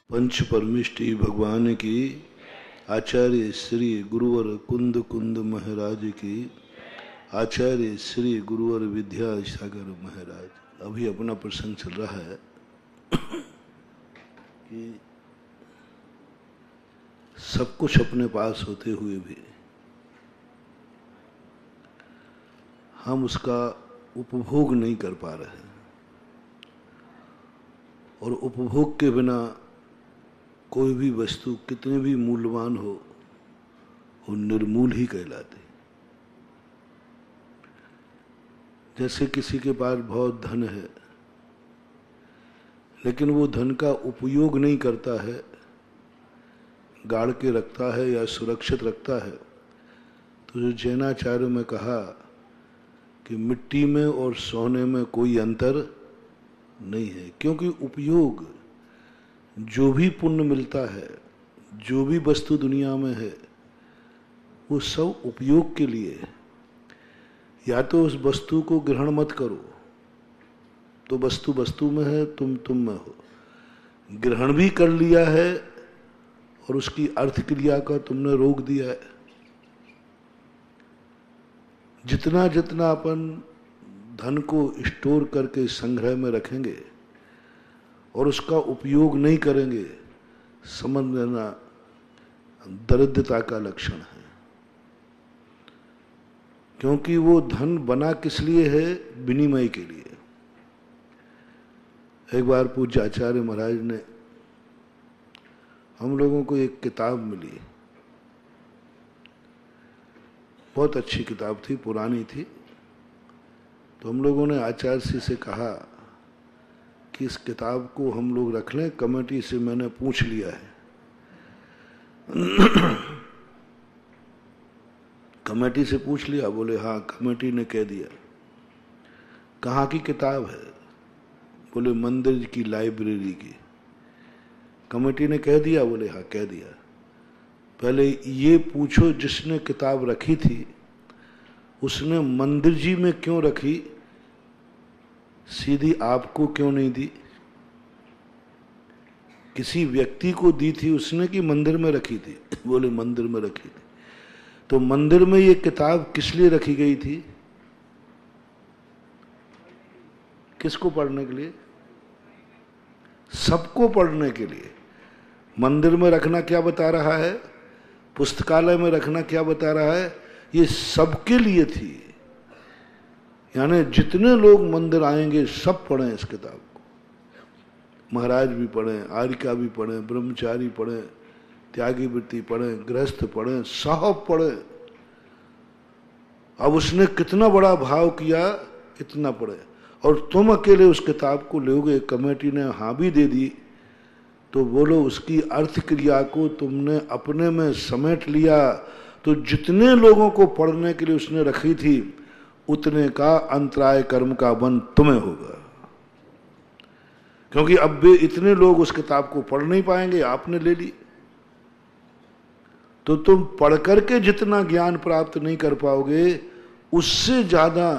पंच परमिष्टि भगवान की, आचार्य श्री गुरुवर कुंद कुंद महाराज की, आचार्य श्री गुरुवर विद्यासागर महाराज। अभी अपना प्रसंग चल रहा है कि सब कुछ अपने पास होते हुए भी हम उसका उपभोग नहीं कर पा रहे हैं, और उपभोग के बिना कोई भी वस्तु कितने भी मूल्यवान हो वो निर्मूल ही कहलाती। जैसे किसी के पास बहुत धन है लेकिन वो धन का उपयोग नहीं करता है, गाड़ के रखता है या सुरक्षित रखता है, तो जो जैनाचार्य में कहा कि मिट्टी में और सोने में कोई अंतर नहीं है, क्योंकि उपयोग, जो भी पुण्य मिलता है, जो भी वस्तु दुनिया में है, वो सब उपयोग के लिए है। या तो उस वस्तु को ग्रहण मत करो तो वस्तु वस्तु में है, तुम में हो। ग्रहण भी कर लिया है और उसकी अर्थ क्रिया का तुमने रोक दिया है। जितना जितना अपन धन को स्टोर करके संग्रह में रखेंगे और उसका उपयोग नहीं करेंगे, समझ लेना दरिद्रता का लक्षण है। क्योंकि वो धन बना किस लिए है? विनिमय के लिए। एक बार पूज्य आचार्य महाराज ने, हम लोगों को एक किताब मिली, बहुत अच्छी किताब थी, पुरानी थी, तो हम लोगों ने आचार्य से कहा कि इस किताब को हम लोग रख लें। कमेटी से मैंने पूछ लिया है। कमेटी से पूछ लिया? बोले हाँ, कमेटी ने कह दिया। कहाँ की किताब है? बोले मंदिर की लाइब्रेरी की। कमेटी ने कह दिया? बोले हाँ, कह दिया। पहले ये पूछो, जिसने किताब रखी थी उसने मंदिर जी में क्यों रखी, सीधी आपको क्यों नहीं दी? किसी व्यक्ति को दी थी उसने कि मंदिर में रखी थी? बोले मंदिर में रखी थी। तो मंदिर में ये किताब किस लिए रखी गई थी? किसको पढ़ने के लिए? सबको पढ़ने के लिए। मंदिर में रखना क्या बता रहा है? पुस्तकालय में रखना क्या बता रहा है? ये सबके लिए थी। यानी जितने लोग मंदिर आएंगे सब पढ़ें इस किताब को। महाराज भी पढ़ें, आर्यिका भी पढ़ें, ब्रह्मचारी पढ़ें, त्यागी वृत्ति पढ़ें, गृहस्थ पढ़ें, सब पढ़ें। अब उसने कितना बड़ा भाव किया, इतना पढ़े। और तुम अकेले उस किताब को लोगे, कमेटी ने हाँ भी दे दी, तो बोलो उसकी अर्थ क्रिया को तुमने अपने में समेट लिया, तो जितने लोगों को पढ़ने के लिए उसने रखी थी उतने का अंतराय कर्म का बंध तुम्हें होगा। क्योंकि अब वे इतने लोग उस किताब को पढ़ नहीं पाएंगे, आपने ले ली। तो तुम पढ़ करके जितना ज्ञान प्राप्त नहीं कर पाओगे, उससे ज्यादा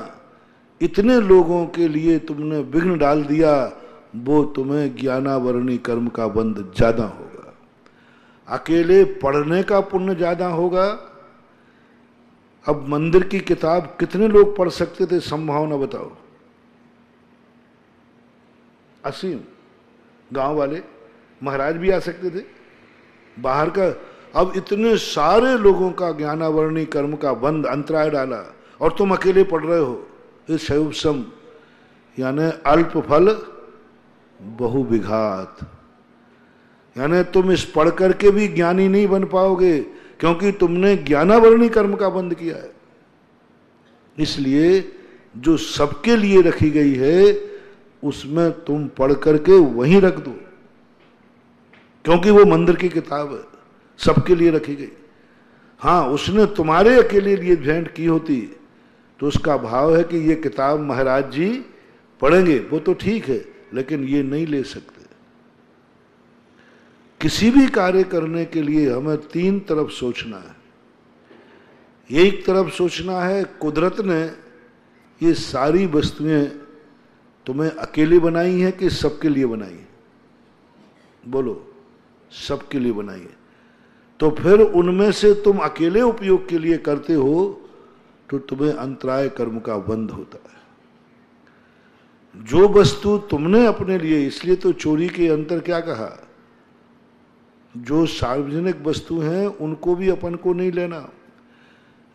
इतने लोगों के लिए तुमने विघ्न डाल दिया, वो तुम्हें ज्ञानावरणी कर्म का बंध ज्यादा होगा। अकेले पढ़ने का पुण्य ज्यादा होगा। अब मंदिर की किताब कितने लोग पढ़ सकते थे? संभावना बताओ। असीम। गांव वाले, महाराज भी आ सकते थे, बाहर का। अब इतने सारे लोगों का ज्ञानावरणी कर्म का बंध अंतराय डाला और तुम अकेले पढ़ रहे हो। इस शैवसम यानी अल्प फल बहुविघात। यानी तुम इस पढ़ करके भी ज्ञानी नहीं बन पाओगे, क्योंकि तुमने ज्ञानावरणी कर्म का बंध किया है। इसलिए जो सबके लिए रखी गई है उसमें तुम पढ़ करके वहीं रख दो, क्योंकि वो मंदिर की किताब है, सबके लिए रखी गई। हाँ, उसने तुम्हारे अकेले लिए भेंट की होती तो उसका भाव है कि ये किताब महाराज जी पढ़ेंगे, वो तो ठीक है, लेकिन ये नहीं ले सकते। किसी भी कार्य करने के लिए हमें तीन तरफ सोचना है। एक तरफ सोचना है कुदरत ने ये सारी वस्तुएं तुम्हें अकेले बनाई हैं कि सबके लिए बनाई है? बोलो। सबके लिए बनाई है। तो फिर उनमें से तुम अकेले उपयोग के लिए करते हो तो तुम्हें अंतराय कर्म का बंध होता है। जो वस्तु तुमने अपने लिए, इसलिए तो चोरी के अंतर क्या कहा, जो सार्वजनिक वस्तु हैं उनको भी अपन को नहीं लेना।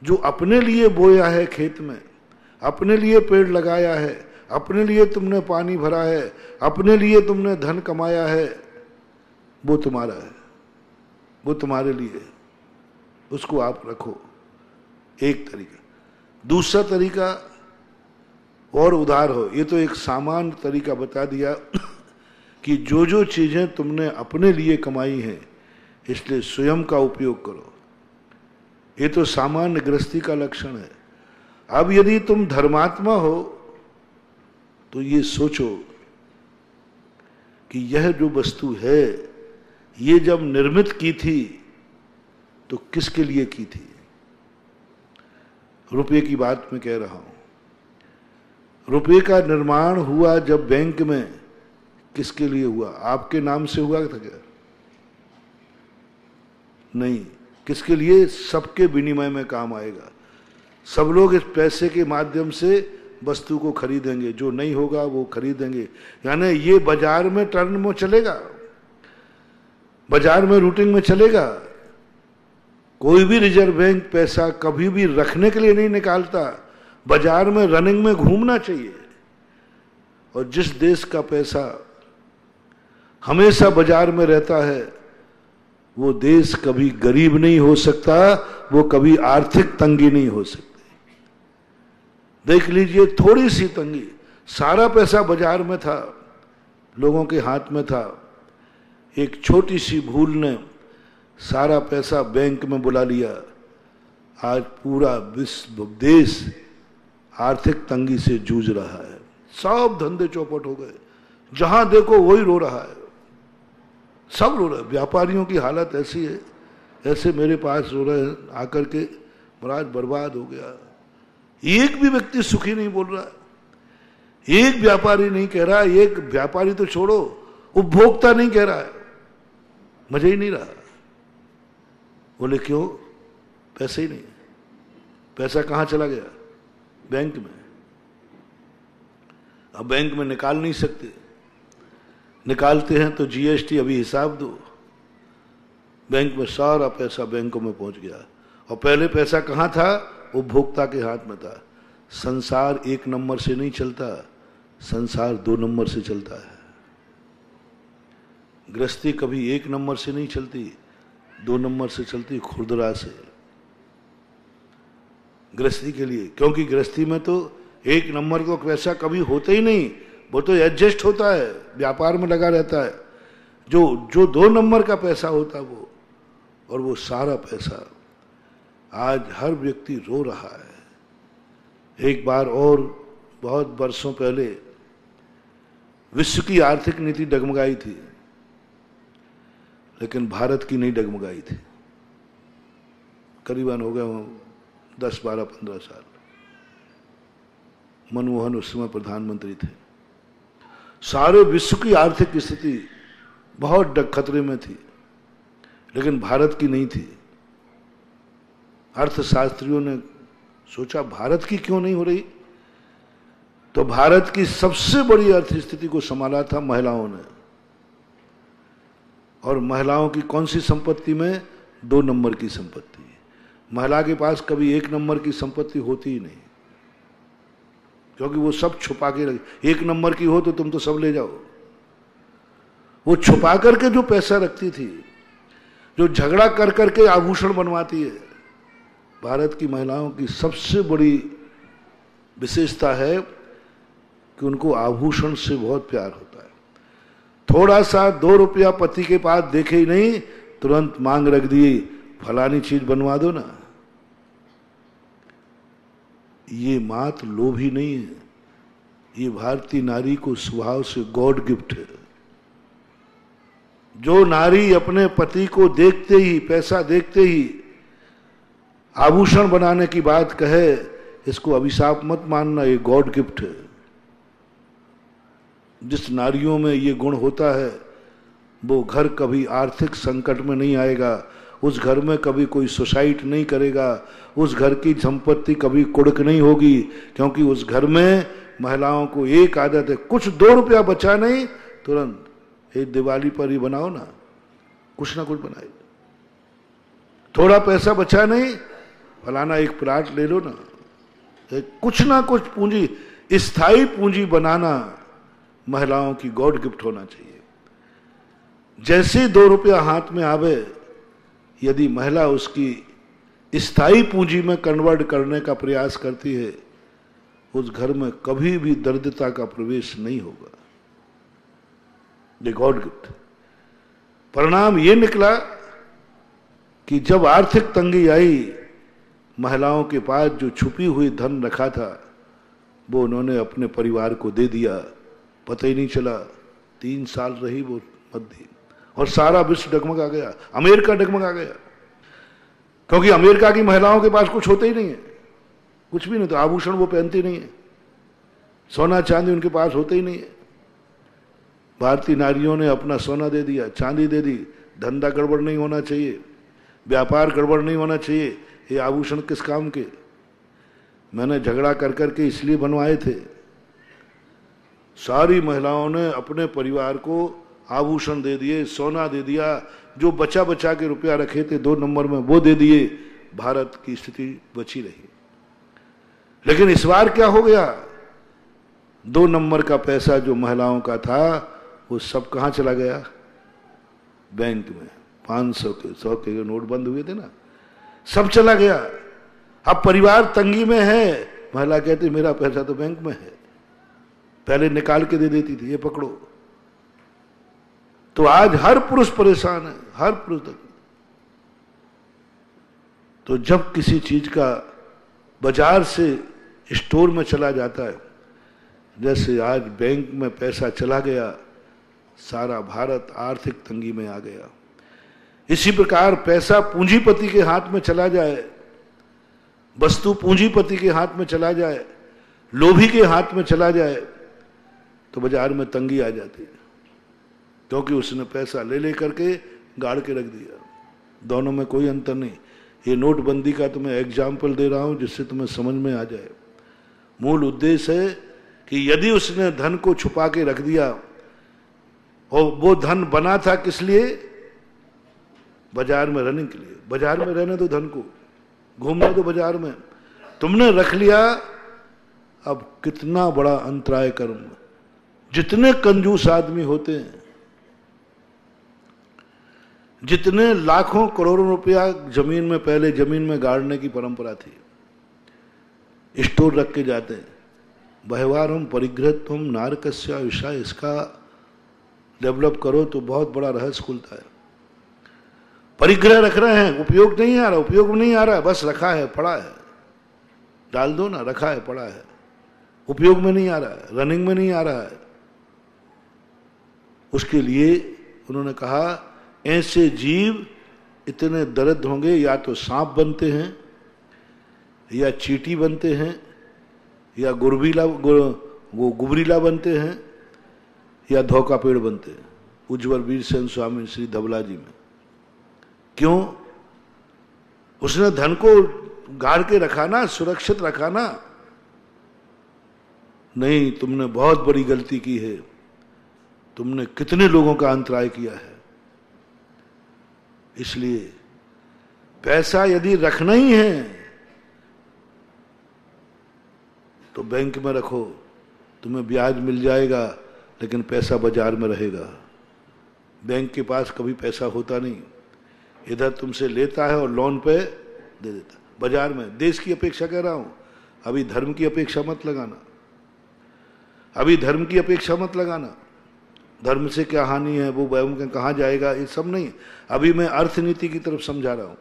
जो अपने लिए बोया है खेत में, अपने लिए पेड़ लगाया है, अपने लिए तुमने पानी भरा है, अपने लिए तुमने धन कमाया है, वो तुम्हारा है, वो तुम्हारे लिए है, उसको आप रखो। एक तरीका। दूसरा तरीका और उदार हो, ये तो एक सामान्य तरीका बता दिया कि जो जो चीजें तुमने अपने लिए कमाई हैं इसलिए स्वयं का उपयोग करो। ये तो सामान्य गृहस्थी का लक्षण है। अब यदि तुम धर्मात्मा हो तो ये सोचो कि यह जो वस्तु है ये जब निर्मित की थी तो किसके लिए की थी। रुपये की बात मैं कह रहा हूं। रुपये का निर्माण हुआ जब बैंक में, किसके लिए हुआ? आपके नाम से हुआ था क्या? नहीं। किसके लिए? सबके विनिमय में काम आएगा। सब लोग इस पैसे के माध्यम से वस्तु को खरीदेंगे, जो नहीं होगा वो खरीदेंगे। यानी ये बाजार में टर्न में चलेगा, बाजार में रूटिंग में चलेगा। कोई भी रिजर्व बैंक पैसा कभी भी रखने के लिए नहीं निकालता, बाजार में रनिंग में घूमना चाहिए। और जिस देश का पैसा हमेशा बाजार में रहता है वो देश कभी गरीब नहीं हो सकता, वो कभी आर्थिक तंगी नहीं हो सकती। देख लीजिए, थोड़ी सी तंगी, सारा पैसा बाजार में था, लोगों के हाथ में था। एक छोटी सी भूल ने सारा पैसा बैंक में बुला लिया। आज पूरा विश्व, देश आर्थिक तंगी से जूझ रहा है। सब धंधे चौपट हो गए, जहां देखो वही रो रहा है, सब रो रहे हैं। व्यापारियों की हालत ऐसी है, ऐसे मेरे पास रो रहे हैं आकर के, महाराज बर्बाद हो गया। एक भी व्यक्ति सुखी नहीं बोल रहा है, एक व्यापारी नहीं कह रहा, एक व्यापारी तो छोड़ो, उपभोक्ता नहीं कह रहा है, मजा ही नहीं रहा। बोले क्यों? पैसे ही नहीं। पैसा कहां चला गया? बैंक में। अब बैंक में निकाल नहीं सकते, निकालते हैं तो जीएसटी अभी हिसाब दो। बैंक में सारा पैसा बैंकों में पहुंच गया। और पहले पैसा कहां था? उपभोक्ता के हाथ में था। संसार एक नंबर से नहीं चलता, संसार 2 नंबर से चलता है। गृहस्थी कभी 1 नंबर से नहीं चलती, 2 नंबर से चलती, खुरदरा से। गृहस्थी के लिए, क्योंकि गृहस्थी में तो 1 नंबर का पैसा कभी होता ही नहीं, वो तो एडजस्ट होता है, व्यापार में लगा रहता है। जो 2 नंबर का पैसा होता है वो, और वो सारा पैसा आज हर व्यक्ति रो रहा है। एक बार और बहुत वर्षों पहले विश्व की आर्थिक नीति डगमगाई थी, लेकिन भारत की नहीं डगमगाई थी। करीबन हो गए 10, 12, 15 साल। मनमोहन उस समय प्रधानमंत्री थे। सारे विश्व की आर्थिक स्थिति बहुत खतरे में थी, लेकिन भारत की नहीं थी। अर्थशास्त्रियों ने सोचा भारत की क्यों नहीं हो रही, तो भारत की सबसे बड़ी अर्थ स्थिति को संभाला था महिलाओं ने। और महिलाओं की कौन सी संपत्ति में? 2 नंबर की संपत्ति। महिला के पास कभी 1 नंबर की संपत्ति होती ही नहीं, क्योंकि वो सब छुपा के रख। 1 नंबर की हो तो तुम तो सब ले जाओ। वो छुपा करके जो पैसा रखती थी, जो झगड़ा कर करके आभूषण बनवाती है। भारत की महिलाओं की सबसे बड़ी विशेषता है कि उनको आभूषण से बहुत प्यार होता है। थोड़ा सा 2 रुपया पति के पास देखे ही नहीं, तुरंत मांग रख दी, फलानी चीज बनवा दो ना। ये मात्र लोभ ही नहीं है, ये भारतीय नारी को स्वभाव से गॉड गिफ्ट है। जो नारी अपने पति को देखते ही, पैसा देखते ही आभूषण बनाने की बात कहे, इसको अभिशाप मत मानना, ये गॉड गिफ्ट है। जिस नारियों में ये गुण होता है वो घर कभी आर्थिक संकट में नहीं आएगा, उस घर में कभी कोई सुसाइड नहीं करेगा, उस घर की संपत्ति कभी कुड़क नहीं होगी, क्योंकि उस घर में महिलाओं को एक आदत है, कुछ 2 रुपया बचा नहीं तुरंत एक दिवाली पर ही बनाओ ना, कुछ ना कुछ बनाए। थोड़ा पैसा बचा नहीं, फलाना एक प्लाट ले लो ना, कुछ ना कुछ पूंजी, स्थायी पूंजी बनाना महिलाओं की गॉड गिफ्ट होना चाहिए। जैसे 2 रुपया हाथ में आवे, यदि महिला उसकी स्थायी पूंजी में कन्वर्ट करने का प्रयास करती है, उस घर में कभी भी दरिद्रता का प्रवेश नहीं होगा। ये गॉड गिफ्ट। परिणाम ये निकला कि जब आर्थिक तंगी आई, महिलाओं के पास जो छुपी हुई धन रखा था वो उन्होंने अपने परिवार को दे दिया, पता ही नहीं चला। 3 साल रही वो मध्य, और सारा विश्व डगमगा गया, अमेरिका डगमगा गया, क्योंकि अमेरिका की महिलाओं के पास कुछ होता ही नहीं है, कुछ भी नहीं, तो आभूषण वो पहनती नहीं है, सोना चांदी उनके पास होते ही नहीं है। भारतीय नारियों ने अपना सोना दे दिया, चांदी दे दी, धंधा गड़बड़ नहीं होना चाहिए, व्यापार गड़बड़ नहीं होना चाहिए, ये आभूषण किस काम के। मैंने झगड़ा कर करके इसलिए बनवाए थे। सारी महिलाओं ने अपने परिवार को आभूषण दे दिए, सोना दे दिया, जो बचा बचा के रुपया रखे थे 2 नंबर में वो दे दिए, भारत की स्थिति बची रही। लेकिन इस बार क्या हो गया, 2 नंबर का पैसा जो महिलाओं का था वो सब कहां चला गया, बैंक में। 500 के 100 के नोट बंद हुए थे ना, सब चला गया। अब परिवार तंगी में है, महिला कहती मेरा पैसा तो बैंक में है, पहले निकाल के दे देती थी, ये पकड़ो। तो आज हर पुरुष परेशान है, हर पुरुष तक। तो जब किसी चीज का बाजार से स्टोर में चला जाता है, जैसे आज बैंक में पैसा चला गया, सारा भारत आर्थिक तंगी में आ गया। इसी प्रकार पैसा पूंजीपति के हाथ में चला जाए, वस्तु पूंजीपति के हाथ में चला जाए, लोभी के हाथ में चला जाए, तो बाजार में तंगी आ जाती है, क्योंकि उसने पैसा ले ले करके गाड़ के रख दिया। दोनों में कोई अंतर नहीं। ये नोटबंदी का तो मैं एग्जाम्पल दे रहा हूं जिससे तुम्हें समझ में आ जाए। मूल उद्देश्य है कि यदि उसने धन को छुपा के रख दिया, और वो धन बना था किस लिए, बाजार में रहने के लिए। बाजार में रहने दो धन को, घूमने दो बाजार में, तुमने रख लिया। अब कितना बड़ा अंतराय कर्म। जितने कंजूस आदमी होते हैं, जितने लाखों करोड़ों रुपया जमीन में, पहले जमीन में गाड़ने की परंपरा थी, स्टोर रख के जाते हैं। व्यवहारम परिग्रहत्वम नारकस्या विषय, इसका डेवलप करो तो बहुत बड़ा रहस्य खुलता है। परिग्रह रख रहे हैं, उपयोग नहीं आ रहा, उपयोग में नहीं आ रहा, बस रखा है, पड़ा है, डाल दो ना, रखा है, पड़ा है, उपयोग में नहीं आ रहा है, रनिंग में नहीं आ रहा है। उसके लिए उन्होंने कहा ऐसे जीव इतने दरिद्र होंगे, या तो सांप बनते हैं, या चींटी बनते हैं, या गुबरीला बनते हैं, या धोखा पेड़ बनते हैं। उज्ज्वल वीर सेन स्वामी श्री धवला जी में। क्यों? उसने धन को गाड़ के रखा ना, सुरक्षित रखा ना। नहीं, तुमने बहुत बड़ी गलती की है, तुमने कितने लोगों का अंतराय किया है। इसलिए पैसा यदि रखना ही है तो बैंक में रखो, तुम्हें ब्याज मिल जाएगा, लेकिन पैसा बाजार में रहेगा। बैंक के पास कभी पैसा होता नहीं, इधर तुमसे लेता है और लोन पे दे देता। बाजार में, देश की अपेक्षा कह रहा हूं, अभी धर्म की अपेक्षा मत लगाना, अभी धर्म की अपेक्षा मत लगाना। धर्म से क्या हानि है, वो वह कहां जाएगा, ये सब नहीं। अभी मैं अर्थनीति की तरफ समझा रहा हूं।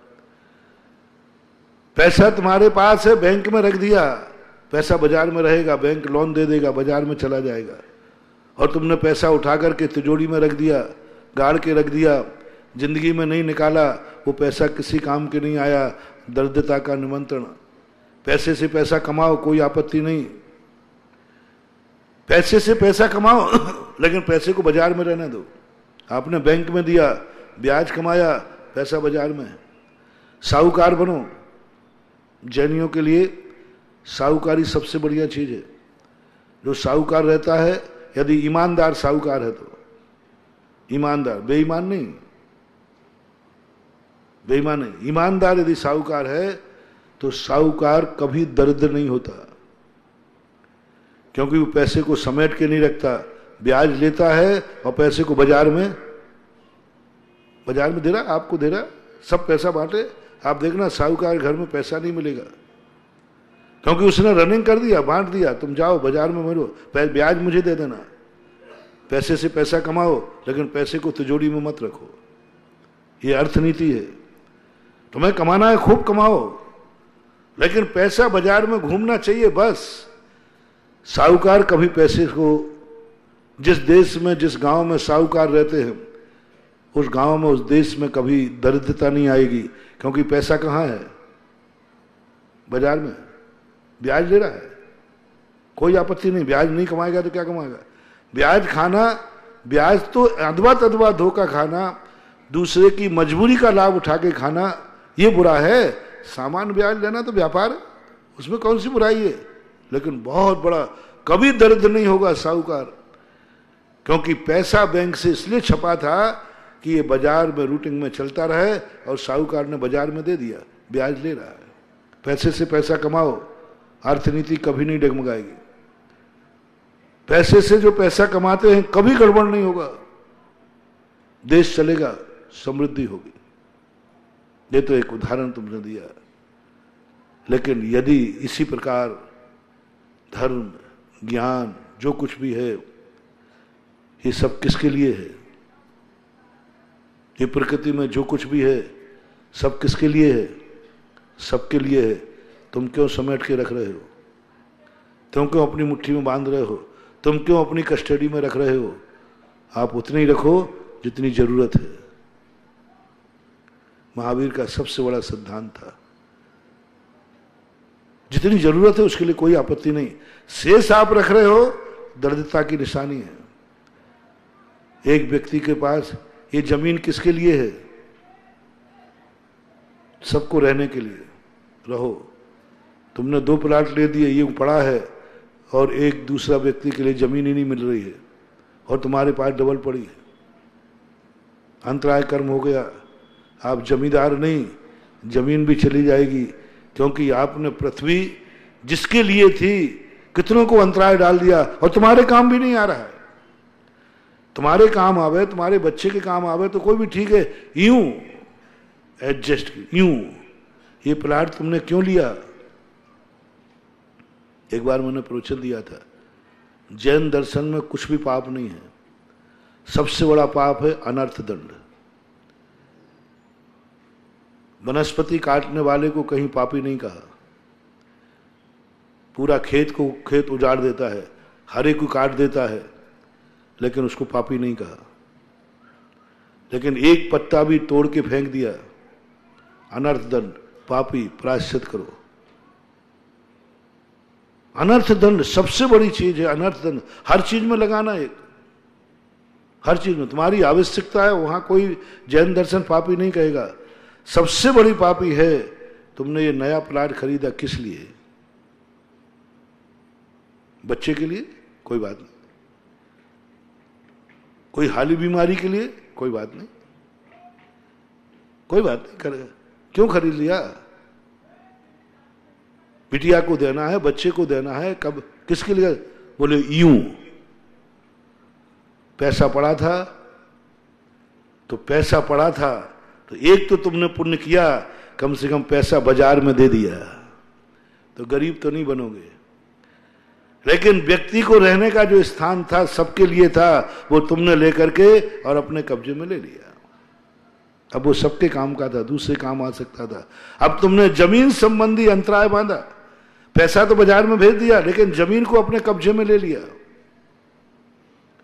पैसा तुम्हारे पास है, बैंक में रख दिया, पैसा बाजार में रहेगा, बैंक लोन दे देगा, बाजार में चला जाएगा। और तुमने पैसा उठा करके तिजोरी में रख दिया, गाड़ के रख दिया, जिंदगी में नहीं निकाला, वो पैसा किसी काम के नहीं आया, दरिद्रता का निमंत्रण। पैसे से पैसा कमाओ, कोई आपत्ति नहीं, पैसे से पैसा कमाओ, लेकिन पैसे को बाजार में रहने दो। आपने बैंक में दिया, ब्याज कमाया, पैसा बाजार में है। साहूकार बनो। जैनियों के लिए साहूकारी सबसे बढ़िया चीज है। जो साहूकार रहता है, यदि ईमानदार साहूकार है तो, ईमानदार, बेईमान नहीं, बेईमान नहीं, ईमानदार यदि साहूकार है तो साहूकार कभी दरिद्र नहीं होता, क्योंकि वो पैसे को समेट के नहीं रखता, ब्याज लेता है और पैसे को बाजार में दे रहा, आपको दे रहा, सब पैसा बांटे। आप देखना साहूकार घर में पैसा नहीं मिलेगा, क्योंकि उसने रनिंग कर दिया, बांट दिया, तुम जाओ बाजार में मरो, ब्याज मुझे दे देना। पैसे से पैसा कमाओ, लेकिन पैसे को तिजोरी में मत रखो। ये अर्थनीति है। तुम्हें कमाना है, खूब कमाओ, लेकिन पैसा बाजार में घूमना चाहिए बस। साहूकार कभी पैसे को, जिस देश में, जिस गांव में साहूकार रहते हैं, उस गांव में, उस देश में कभी दरिद्रता नहीं आएगी, क्योंकि पैसा कहाँ है? बाजार में। ब्याज ले रहा है, कोई आपत्ति नहीं, ब्याज नहीं कमाएगा तो क्या कमाएगा? ब्याज खाना, ब्याज तो अदवा धोखा खाना, दूसरे की मजबूरी का लाभ उठा के खाना, ये बुरा है। सामान ब्याज लेना तो व्यापार है, उसमें कौन सी बुराई है? लेकिन बहुत बड़ा, कभी दरिद्र नहीं होगा साहूकार, क्योंकि पैसा बैंक से इसलिए छपा था कि ये बाजार में रूटिंग में चलता रहे, और साहूकार ने बाजार में दे दिया, ब्याज ले रहा है। पैसे से पैसा कमाओ, अर्थनीति कभी नहीं डगमगाएगी। पैसे से जो पैसा कमाते हैं कभी गड़बड़ नहीं होगा, देश चलेगा, समृद्धि होगी। ये तो एक उदाहरण तुमने दिया। लेकिन यदि इसी प्रकार धर्म, ज्ञान, जो कुछ भी है, ये सब किसके लिए है? ये प्रकृति में जो कुछ भी है सब किसके लिए है? सबके लिए है। तुम क्यों समेट के रख रहे हो? तुम क्यों अपनी मुट्ठी में बांध रहे हो? तुम क्यों अपनी कस्टडी में रख रहे हो? आप उतनी ही रखो जितनी जरूरत है। महावीर का सबसे बड़ा सिद्धांत था, जितनी जरूरत है उसके लिए कोई आपत्ति नहीं। शेष आप रख रहे हो, दरिद्रता की निशानी है। एक व्यक्ति के पास ये जमीन किसके लिए है? सबको रहने के लिए। रहो। तुमने 2 प्लाट ले दिए, ये पड़ा है, और एक दूसरा व्यक्ति के लिए जमीन ही नहीं मिल रही है, और तुम्हारे पास डबल पड़ी है। अंतराय कर्म हो गया, आप जमींदार नहीं, जमीन भी चली जाएगी, क्योंकि आपने पृथ्वी जिसके लिए थी कितनों को अंतराय डाल दिया, और तुम्हारे काम भी नहीं आ रहा है। तुम्हारे काम आवे, तुम्हारे बच्चे के काम आवे तो कोई भी ठीक है, यूं एडजस्ट, यूं। ये प्लाट तुमने क्यों लिया? एक बार मैंने प्रवचन दिया था, जैन दर्शन में कुछ भी पाप नहीं है, सबसे बड़ा पाप है अनर्थ दंड। वनस्पति काटने वाले को कहीं पापी नहीं कहा। पूरा खेत उजाड़ देता है, हरे को काट देता है, लेकिन उसको पापी नहीं कहा। लेकिन एक पत्ता भी तोड़ के फेंक दिया, अनर्थ दंड, पापी, प्रायश्चित करो। अनर्थ दंड सबसे बड़ी चीज है। अनर्थ दंड हर चीज में लगाना, एक हर चीज में तुम्हारी आवश्यकता है, वहां कोई जैन दर्शन पापी नहीं कहेगा। सबसे बड़ी पापी है, तुमने ये नया प्लाट खरीदा किस लिए? बच्चे के लिए? कोई बात नहीं। कोई हाली बीमारी के लिए? कोई बात नहीं, कोई बात नहीं करेगा। क्यों खरीद लिया? बिटिया को देना है, बच्चे को देना है, कब, किसके लिए? बोले यूं। पैसा पड़ा था, तो पैसा पड़ा था तो एक तो तुमने पुण्य किया, कम से कम पैसा बाजार में दे दिया, तो गरीब तो नहीं बनोगे। लेकिन व्यक्ति को रहने का जो स्थान था, सबके लिए था, वो तुमने लेकर के और अपने कब्जे में ले लिया। अब वो सबके काम का था, दूसरे काम आ सकता था। अब तुमने जमीन संबंधी अंतराय बांधा, पैसा तो बाजार में भेज दिया, लेकिन जमीन को अपने कब्जे में ले लिया।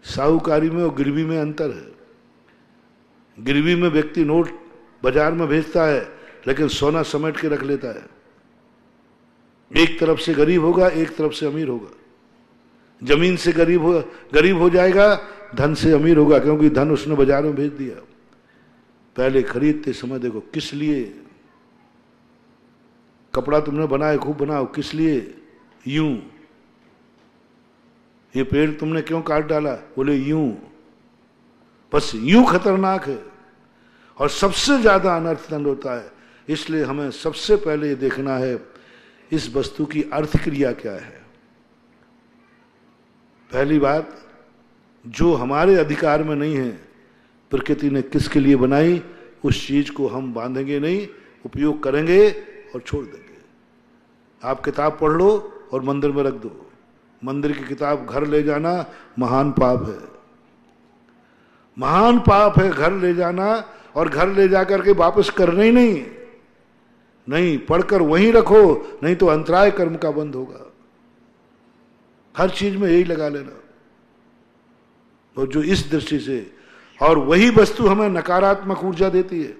साहूकारी में और गिरवी में अंतर है। गिरवी में व्यक्ति नोट बाजार में भेजता है, लेकिन सोना समेट के रख लेता है। एक तरफ से गरीब होगा, एक तरफ से अमीर होगा। जमीन से गरीब हो जाएगा, धन से अमीर होगा, क्योंकि धन उसने बाजार में भेज दिया। पहले खरीदते समय देखो किस लिए, कपड़ा तुमने बनाए खूब बनाओ, किस लिए? यूं। ये पेड़ तुमने क्यों काट डाला? बोले यूं। बस यूं खतरनाक है और सबसे ज्यादा अनर्थदंड होता है। इसलिए हमें सबसे पहले ये देखना है इस वस्तु की अर्थ क्रिया क्या है। पहली बात, जो हमारे अधिकार में नहीं है, प्रकृति ने किसके लिए बनाई, उस चीज को हम बांधेंगे नहीं, उपयोग करेंगे और छोड़ देंगे। आप किताब पढ़ लो और मंदिर में रख दो। मंदिर की किताब घर ले जाना महान पाप है। महान पाप है घर ले जाना, और घर ले जाकर के वापस करना ही नहीं। नहीं, पढ़कर वहीं रखो, नहीं तो अंतराय कर्म का बंद होगा। हर चीज में यही लगा लेना। तो जो इस दृष्टि से, और वही वस्तु हमें नकारात्मक ऊर्जा देती है,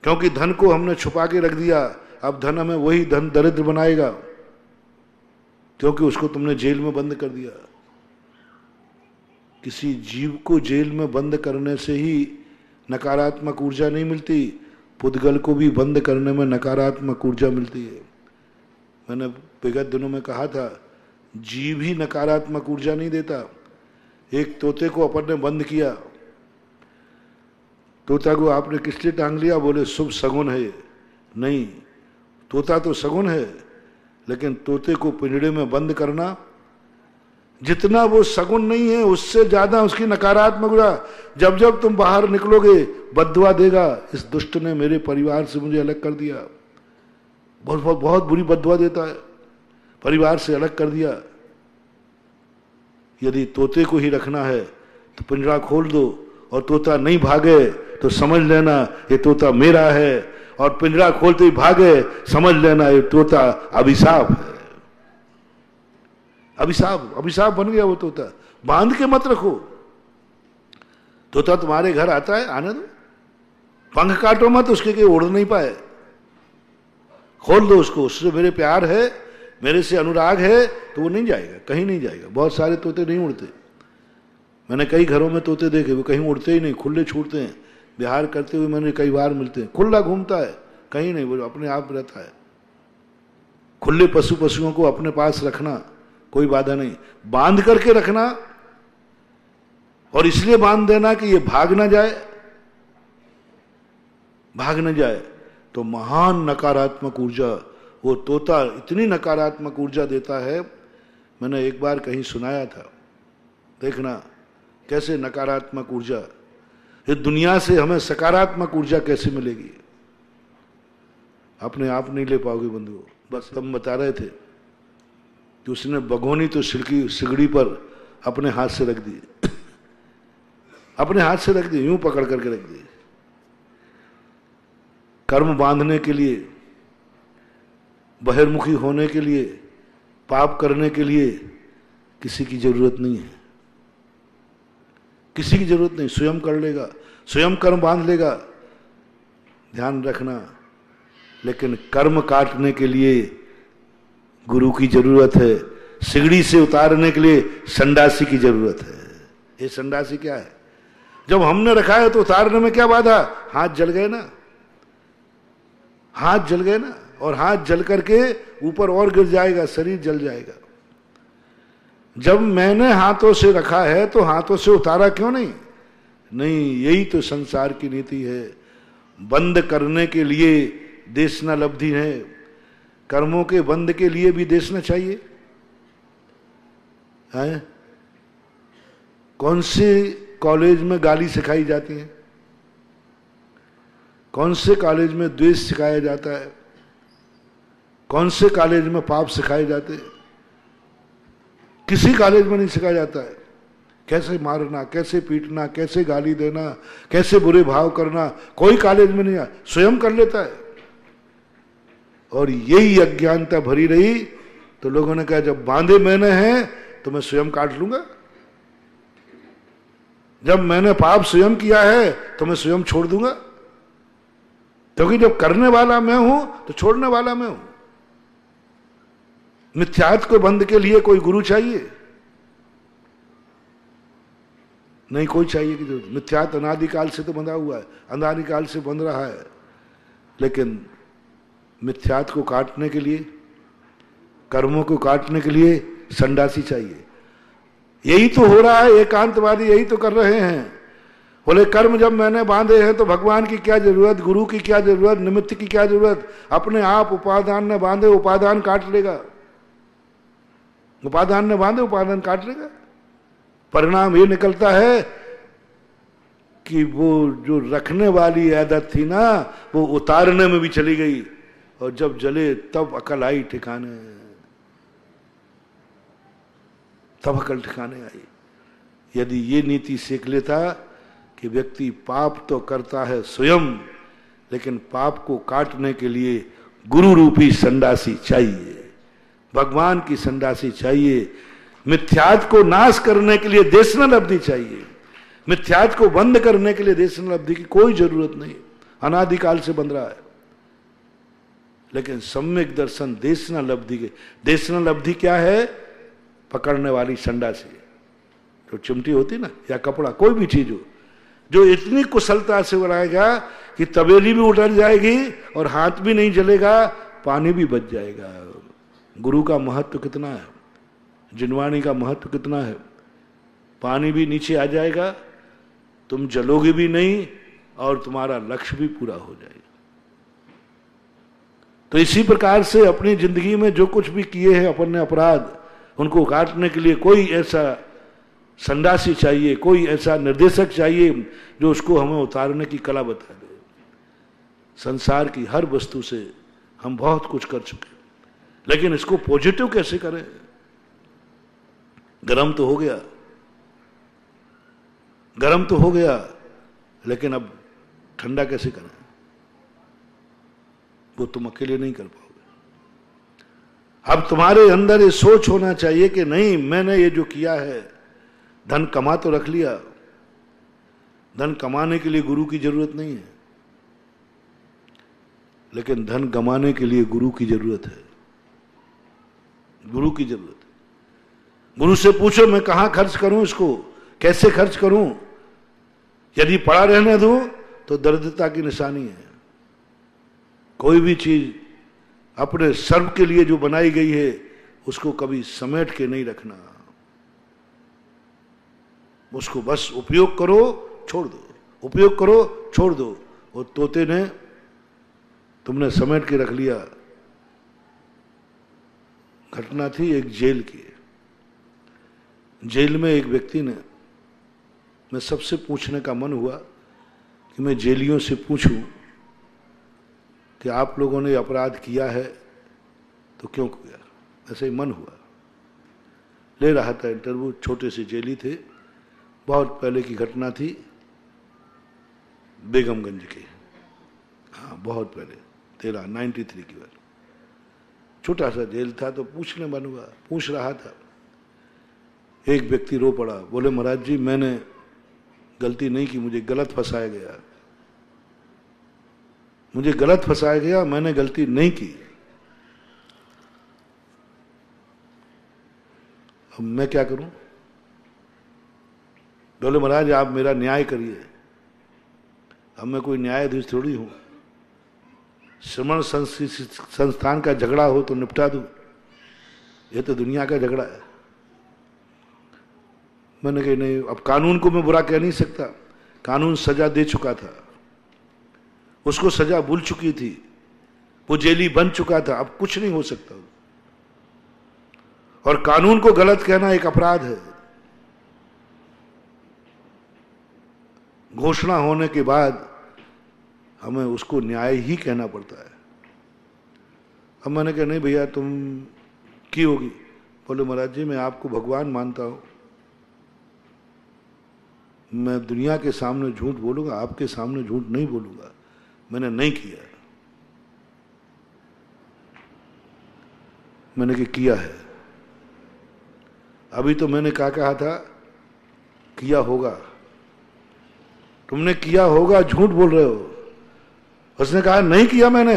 क्योंकि धन को हमने छुपा के रख दिया। अब धन हमें वही धन दरिद्र बनाएगा, क्योंकि उसको तुमने जेल में बंद कर दिया। किसी जीव को जेल में बंद करने से ही नकारात्मक ऊर्जा नहीं मिलती, पुद्गल को भी बंद करने में नकारात्मक ऊर्जा मिलती है। मैंने विगत दिनों में कहा था, जीव ही नकारात्मक ऊर्जा नहीं देता। एक तोते को अपन ने बंद किया, तोता को आपने किस लिए टांग लिया? बोले शुभ शगुन है। नहीं, तोता तो शगुन है, लेकिन तोते को पिंजड़े में बंद करना, जितना वो शगुन नहीं है उससे ज्यादा उसकी नकारात्मक ऊर्जा। जब जब तुम बाहर निकलोगे बद्दुआ देगा, इस दुष्ट ने मेरे परिवार से मुझे अलग कर दिया। बहुत बहुत बहुत बुरी बद्दुआ देता है, परिवार से अलग कर दिया। यदि तोते को ही रखना है तो पिंजरा खोल दो, और तोता नहीं भागे तो समझ लेना ये तोता मेरा है, और पिंजरा खोलते ही भागे समझ लेना ये तोता अभिशाप है। अभिशाप, अभिशाप बन गया वो तोता। बांध के मत रखो। तोता तुम्हारे घर आता है, आने दो, पंख काटो मत उसके कि उड़ नहीं पाए। खोल दो उसको, उससे मेरे प्यार है, मेरे से अनुराग है, तो वो नहीं जाएगा, कहीं नहीं जाएगा। बहुत सारे तोते नहीं उड़ते, मैंने कई घरों में तोते देखे, वो कहीं उड़ते ही नहीं, खुले छूटते हैं। बिहार करते हुए मैंने कई बार मिलते हैं, खुला घूमता है, कहीं नहीं, वो अपने आप रहता है। खुले पशुओं को अपने पास रखना कोई बाधा नहीं, बांध करके रखना, और इसलिए बांध देना कि ये भाग ना जाए। भाग न जाए तो महान नकारात्मक ऊर्जा, वो तोता इतनी नकारात्मक ऊर्जा देता है। मैंने एक बार कहीं सुनाया था, देखना कैसे नकारात्मक ऊर्जा, ये दुनिया से हमें सकारात्मक ऊर्जा कैसे मिलेगी, अपने आप नहीं ले पाओगे बंधुओं। बस हम बता रहे थे कि उसने भगोनी तो सिगड़ी पर अपने हाथ से रख दी, अपने हाथ से रख दी, यूं पकड़ करके रख दी। कर्म बांधने के लिए, बहिर्मुखी होने के लिए, पाप करने के लिए किसी की जरूरत नहीं है, किसी की जरूरत नहीं, स्वयं कर लेगा, स्वयं कर्म बांध लेगा। ध्यान रखना, लेकिन कर्म काटने के लिए गुरु की जरूरत है, सिगड़ी से उतारने के लिए संडासी की जरूरत है। ये संडासी क्या है? जब हमने रखा है तो उतारने में क्या बाधा? हाथ जल गए ना, हाथ जल गए ना, और हाथ जल करके ऊपर और गिर जाएगा, शरीर जल जाएगा। जब मैंने हाथों से रखा है तो हाथों से उतारा क्यों नहीं? नहीं, यही तो संसार की नीति है। बंद करने के लिए देशना लब्धि है, कर्मों के बंद के लिए भी देशना चाहिए है? कौन से कॉलेज में गाली सिखाई जाती है? कौन से कॉलेज में द्वेष सिखाया जाता है? कौन से कॉलेज में पाप सिखाए जाते हैं? किसी कॉलेज में नहीं सिखाया जाता है। कैसे मारना, कैसे पीटना, कैसे गाली देना, कैसे बुरे भाव करना, कोई कॉलेज में नहीं, स्वयं कर लेता है। और यही अज्ञानता भरी रही तो लोगों ने कहा जब बांधे मैंने हैं तो मैं स्वयं काट लूंगा, जब मैंने पाप स्वयं किया है तो मैं स्वयं छोड़ दूंगा, क्योंकि जब करने वाला मैं हूं तो छोड़ने वाला मैं हूं। मिथ्यात्व को बंद के लिए कोई गुरु चाहिए? नहीं कोई चाहिए की जरूरत। मिथ्यात्व अनादिकाल से तो बंधा हुआ है, अनादिकाल से बंध रहा है, लेकिन मिथ्यात्व को काटने के लिए, कर्मों को काटने के लिए संन्यासी चाहिए। यही तो हो रहा है, एकांतवादी यही तो कर रहे हैं। बोले कर्म जब मैंने बांधे हैं तो भगवान की क्या जरूरत, गुरु की क्या जरूरत, निमित्त की क्या जरूरत। अपने आप उपादान ने बांधे, उपादान काट लेगा। उपादान ने बांधे, उपादान काट लेगा। परिणाम ये निकलता है कि वो जो रखने वाली आदत थी ना, वो उतारने में भी चली गई, और जब जले तब अकल आई ठिकाने, तब अकल ठिकाने आई। यदि ये नीति सीख लेता कि व्यक्ति पाप तो करता है स्वयं, लेकिन पाप को काटने के लिए गुरु रूपी संन्यासी चाहिए, भगवान की संन्यासी चाहिए। मिथ्यात्व को नाश करने के लिए देशनलब्धि चाहिए। मिथ्यात्व को बंद करने के लिए देशनलब्धि की कोई जरूरत नहीं, अनादिकाल से बंध रहा है। लेकिन सम्यक दर्शन देशनलब्धि के, देशनलब्धि क्या है? पकड़ने वाली संन्यासी, जो चिमटी होती ना, या कपड़ा, कोई भी चीज हो, जो इतनी कुशलता से बनाएगा कि तबेली भी उतर जाएगी और हाथ भी नहीं जलेगा, पानी भी बच जाएगा। गुरु का महत्व कितना है, जिनवाणी का महत्व कितना है। पानी भी नीचे आ जाएगा, तुम जलोगे भी नहीं, और तुम्हारा लक्ष्य भी पूरा हो जाएगा। तो इसी प्रकार से अपनी जिंदगी में जो कुछ भी किए हैं अपन ने अपराध, उनको काटने के लिए कोई ऐसा संन्यासी चाहिए, कोई ऐसा निर्देशक चाहिए जो उसको हमें उतारने की कला बता दे। संसार की हर वस्तु से हम बहुत कुछ कर चुके, लेकिन इसको पॉजिटिव कैसे करें? गरम तो हो गया, गरम तो हो गया, लेकिन अब ठंडा कैसे करें? वो तुम अकेले नहीं कर पाओगे। अब तुम्हारे अंदर ये सोच होना चाहिए कि नहीं, मैंने ये जो किया है, धन कमा तो रख लिया, धन कमाने के लिए गुरु की जरूरत नहीं है, लेकिन धन कमाने के लिए गुरु की जरूरत है। गुरु की जरूरत है। गुरु से पूछो मैं कहां खर्च करूं, इसको कैसे खर्च करूं। यदि पड़ा रहने दूं तो दरिद्रता की निशानी है। कोई भी चीज अपने सर्व के लिए जो बनाई गई है, उसको कभी समेट के नहीं रखना, उसको बस उपयोग करो छोड़ दो, उपयोग करो छोड़ दो। वो तोते ने तुमने समेट के रख लिया। घटना थी एक जेल की। जेल में एक व्यक्ति ने, मैं सबसे पूछने का मन हुआ कि मैं जेलियों से पूछूं कि आप लोगों ने अपराध किया है तो क्यों किया। ऐसे ही मन हुआ। ले रहा था इंटरव्यू, छोटे से जेली थे, बहुत पहले की घटना थी, बेगमगंज की, हाँ बहुत पहले, 93 की बात। छोटा सा जेल था, तो पूछने मन हुआ, पूछ रहा था। एक व्यक्ति रो पड़ा, बोले महाराज जी मैंने गलती नहीं की, मुझे गलत फंसाया गया, मुझे गलत फंसाया गया, मैंने गलती नहीं की। अब मैं क्या करूं? बोले महाराज आप मेरा न्याय करिए। अब मैं कोई न्यायाधीश थोड़ी हूं। श्रमण संस्थान का झगड़ा हो तो निपटा दूं, ये तो दुनिया का झगड़ा है। मैंने कहा नहीं, अब कानून को मैं बुरा कह नहीं सकता, कानून सजा दे चुका था, उसको सजा भूल चुकी थी, वो जेली बन चुका था, अब कुछ नहीं हो सकता। और कानून को गलत कहना एक अपराध है। घोषणा होने के बाद हमें उसको न्याय ही कहना पड़ता है। अब मैंने कहा नहीं भैया तुम की होगी। बोले महाराज जी मैं आपको भगवान मानता हूं, मैं दुनिया के सामने झूठ बोलूंगा, आपके सामने झूठ नहीं बोलूंगा, मैंने नहीं किया। मैंने किया है। अभी तो मैंने क्या कहा था, किया होगा। तुमने किया होगा, झूठ बोल रहे हो। उसने कहा नहीं किया मैंने,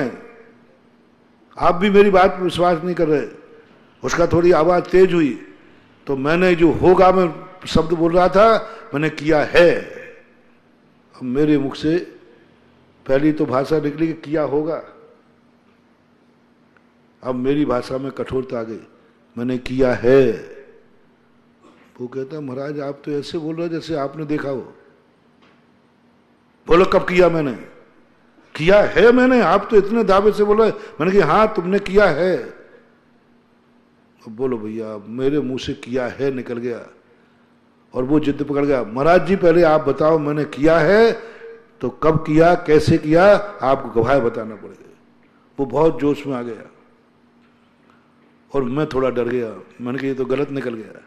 आप भी मेरी बात पर विश्वास नहीं कर रहे। उसका थोड़ी आवाज तेज हुई, तो मैंने जो होगा मैं शब्द बोल रहा था, मैंने किया है। अब मेरे मुख से पहली तो भाषा निकली कि किया होगा, अब मेरी भाषा में कठोरता आ गई, मैंने किया है। वो कहता महाराज आप तो ऐसे बोल रहे जैसे आपने देखा हो। बोलो कब किया मैंने? किया है मैंने, आप तो इतने दावे से बोल रहे। मैंने कहा हाँ तुमने किया है। बोलो भैया मेरे मुंह से किया है निकल गया और वो जिद पकड़ गया, महाराज जी पहले आप बताओ मैंने किया है तो कब किया, कैसे किया, आपको गवाह बताना पड़ेगा। वो बहुत जोश में आ गया और मैं थोड़ा डर गया। मैंने कहा ये तो गलत निकल गया।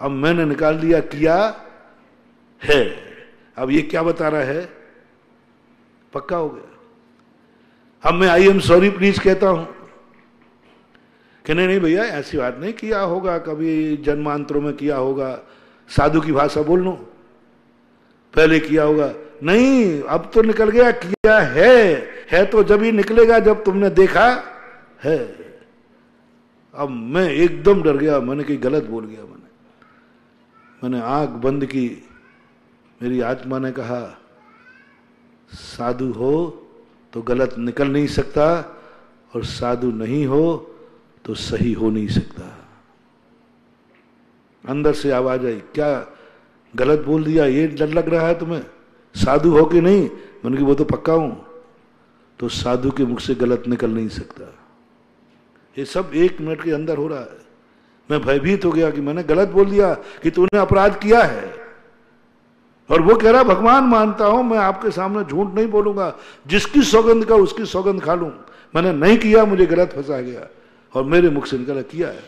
अब मैंने निकाल लिया किया है, अब ये क्या बता रहा है, पक्का हो गया। अब मैं आई एम सॉरी प्लीज कहता हूं कि नहीं भैया ऐसी बात नहीं, किया होगा कभी जन्मांतरों में किया होगा, साधु की भाषा बोल लो, पहले किया होगा। नहीं अब तो निकल गया किया है तो जब ही निकलेगा जब तुमने देखा है। अब मैं एकदम डर गया, मैंने कहीं गलत बोल गया। मैंने आंख बंद की, मेरी आत्मा ने कहा साधु हो तो गलत निकल नहीं सकता और साधु नहीं हो तो सही हो नहीं सकता। अंदर से आवाज आई क्या गलत बोल दिया, ये डर लग रहा है तुम्हें, साधु हो कि नहीं? मैंने कहा वो तो पक्का हूं। तो साधु के मुख से गलत निकल नहीं सकता। ये सब 1 मिनट के अंदर हो रहा है। मैं भयभीत हो गया कि मैंने गलत बोल दिया, कि तूने अपराध किया है। और वो कह रहा भगवान मानता हूं मैं आपके सामने झूठ नहीं बोलूंगा, जिसकी सौगंध का उसकी सौगंध खा लूं। मैंने नहीं किया, मुझे गलत फंसा गया और मेरे मुख से निकला किया है।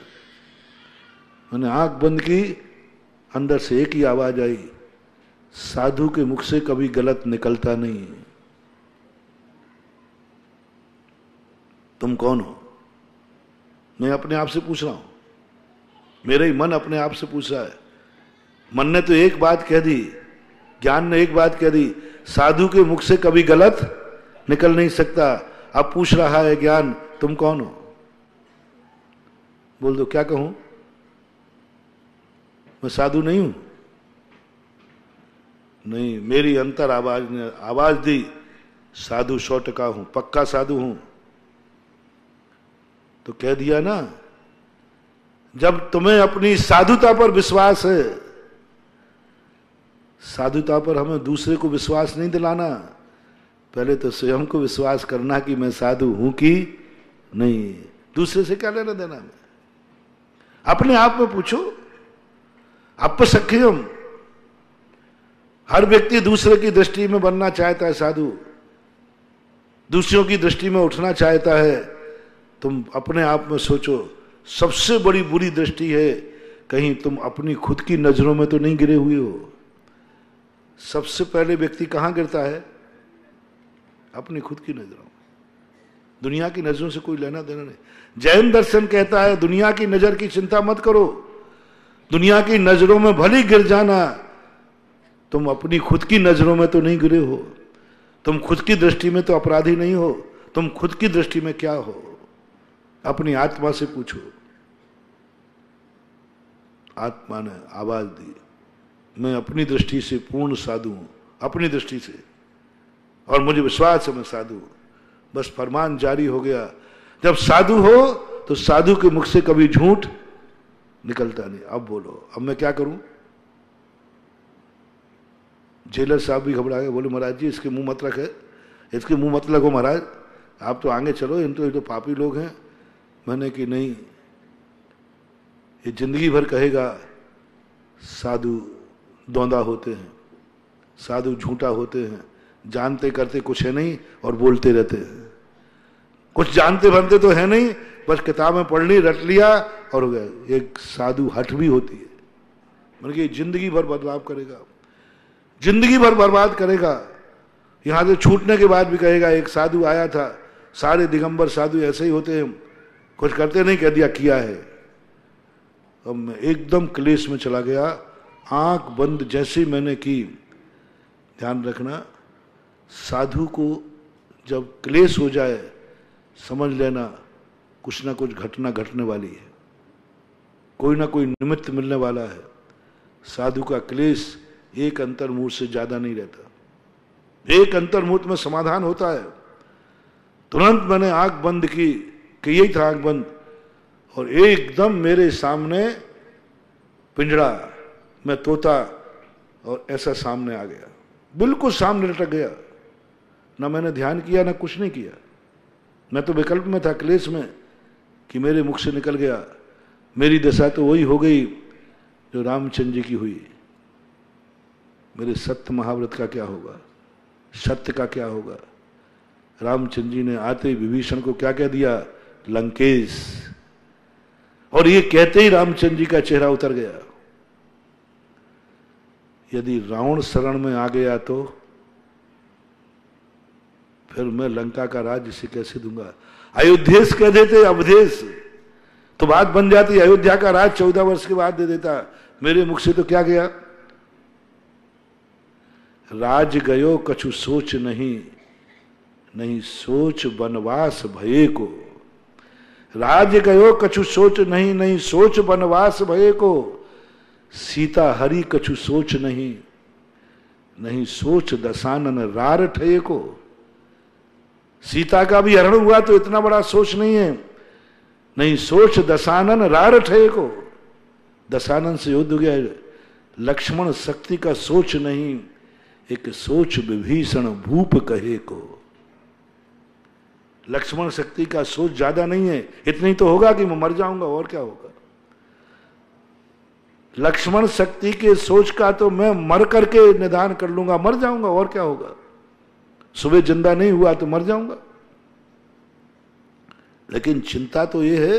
मैंने आंख बंद की, अंदर से एक ही आवाज आई, साधु के मुख से कभी गलत निकलता नहीं। तुम कौन हो? मैं अपने आप से पूछ रहा हूं, मेरा ही मन अपने आप से पूछ रहा है। मन ने तो एक बात कह दी, ज्ञान ने एक बात कह दी, साधु के मुख से कभी गलत निकल नहीं सकता। अब पूछ रहा है ज्ञान तुम कौन हो? बोल दो क्या कहूं? मैं साधु नहीं हूं? नहीं, मेरी अंतर आवाज ने आवाज दी साधु 100% हूं, पक्का साधु हूं। तो कह दिया ना, जब तुम्हें अपनी साधुता पर विश्वास है, साधुता पर हमें दूसरे को विश्वास नहीं दिलाना, पहले तो स्वयं को विश्वास करना कि मैं साधु हूं कि नहीं। दूसरे से क्या लेना देना में? अपने आप में पूछो। अपसख्यम, हर व्यक्ति दूसरे की दृष्टि में बनना चाहता है साधु, दूसरों की दृष्टि में उठना चाहता है। तुम अपने आप में सोचो, सबसे बड़ी बुरी दृष्टि है कहीं तुम अपनी खुद की नजरों में तो नहीं गिरे हुए हो। सबसे पहले व्यक्ति कहां गिरता है? अपनी खुद की नजरों में। दुनिया की नजरों से कोई लेना देना नहीं। जैन दर्शन कहता है दुनिया की नजर की चिंता मत करो, दुनिया की नजरों में भली गिर जाना, तुम अपनी खुद की नजरों में तो नहीं गिरे हो। तुम खुद की दृष्टि में तो अपराधी नहीं हो, तुम खुद की दृष्टि में क्या हो? अपनी आत्मा से पूछो। आत्मा ने आवाज दी, मैं अपनी दृष्टि से पूर्ण साधु हूं, अपनी दृष्टि से, और मुझे विश्वास है मैं साधु हूं। बस फरमान जारी हो गया। जब साधु हो तो साधु के मुख से कभी झूठ निकलता नहीं। अब बोलो, अब मैं क्या करूं? जेलर साहब भी घबरा गए, बोले महाराज जी इसके मुंह मत रखे, इसके मुंह मत लगो महाराज, आप तो आगे चलो, इन तो पापी लोग हैं। मैंने कि नहीं, ये जिंदगी भर कहेगा साधु दौंदा होते हैं, साधु झूठा होते हैं, जानते करते कुछ है नहीं और बोलते रहते हैं। कुछ जानते बनते तो है नहीं, बस किताबें पढ़ ली, रट लिया और हो गया। एक साधु हठ भी होती है, मैंने कि जिंदगी भर बदलाव करेगा, जिंदगी भर बर्बाद करेगा। यहां से छूटने के बाद भी कहेगा एक साधु आया था, सारे दिगंबर साधु ऐसे ही होते हैं, कुछ करते नहीं, कह दिया किया है। अब मैं एकदम क्लेश में चला गया। आंख बंद जैसे मैंने की, ध्यान रखना साधु को जब क्लेश हो जाए समझ लेना कुछ ना कुछ घटना घटने वाली है, कोई ना कोई निमित्त मिलने वाला है। साधु का क्लेश एक अंतर्मुहूर्त से ज्यादा नहीं रहता। एक अंतर्मुहूर्त में समाधान होता है। तुरंत मैंने आंख बंद की कि यही था आंख बंद, और एकदम मेरे सामने पिंजड़ा में तोता और ऐसा सामने आ गया, बिल्कुल सामने लटक गया। ना मैंने ध्यान किया ना कुछ नहीं किया, मैं तो विकल्प में था, क्लेश में, कि मेरे मुख से निकल गया। मेरी दशा तो वही हो गई जो रामचंद्र जी की हुई। मेरे सत्य महाव्रत का क्या होगा, सत्य का क्या होगा? रामचंद्र जी ने आते ही विभीषण को क्या कह दिया? लंकेश। और ये कहते ही रामचंद्र जी का चेहरा उतर गया। यदि रावण शरण में आ गया तो फिर मैं लंका का राज्य से कैसे दूंगा? अयोध्येश कह देते, अवधेश तो बात बन जाती। अयोध्या का राज 14 वर्ष के बाद दे देता। मेरे मुख से तो क्या गया? राज गयो कछु सोच नहीं, नहीं सोच बनवास भये को। राज गयो कछु सोच नहीं, नहीं सोच बनवास भये को। सीता हरि कछु सोच नहीं, नहीं सोच दशानन रार ठये को। सीता का भी हरण हुआ तो इतना बड़ा सोच नहीं है, नहीं सोच दशानन रार ठये को। दशानन से युद्ध हो गया। लक्ष्मण शक्ति का सोच नहीं, एक सोच विभीषण भूप कहे को। लक्ष्मण शक्ति का सोच ज्यादा नहीं है, इतनी तो होगा कि मैं मर जाऊंगा, और क्या होगा। लक्ष्मण शक्ति के सोच का तो मैं मर करके निदान कर लूंगा, मर जाऊंगा, और क्या होगा। सुबह जिंदा नहीं हुआ तो मर जाऊंगा। लेकिन चिंता तो यह है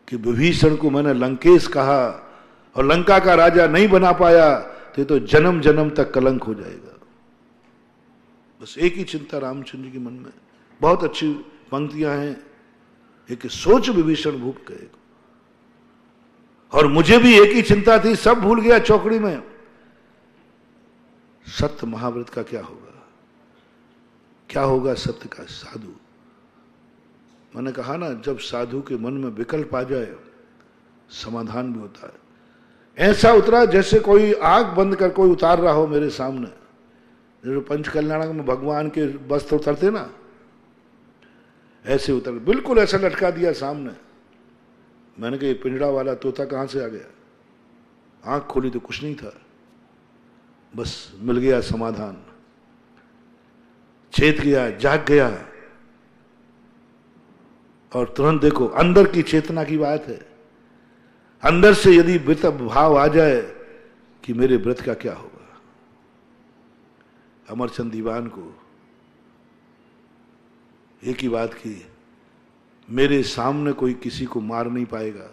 कि विभीषण को मैंने लंकेश कहा और लंका का राजा नहीं बना पाया, तो ये तो जन्म जन्म तक कलंक हो जाएगा। बस एक ही चिंता रामचंद्र जी के मन में। बहुत अच्छी पंक्तियां हैं, एक सोच विभीषण भूप कहे। और मुझे भी एक ही चिंता थी, सब भूल गया चौकड़ी में। सत्य महाव्रत का क्या होगा, क्या होगा सत्य का? साधु, मैंने कहा ना, जब साधु के मन में विकल्प आ जाए समाधान भी होता है। ऐसा उतरा जैसे कोई आंख बंद कर कोई उतार रहा हो मेरे सामने। जो पंच कल्याणक में भगवान के वस्त्र उतरते ना, ऐसे उतर, बिल्कुल ऐसा लटका दिया सामने। मैंने कहा ये पिंजड़ा वाला तोता कहां से आ गया? आंख खोली तो कुछ नहीं था, बस मिल गया समाधान। चेत गया, जाग गया, और तुरंत देखो अंदर की चेतना की बात है। अंदर से यदि व्रत भाव आ जाए कि मेरे व्रत का क्या होगा। अमरचंद दीवान को एक ही बात की, मेरे सामने कोई किसी को मार नहीं पाएगा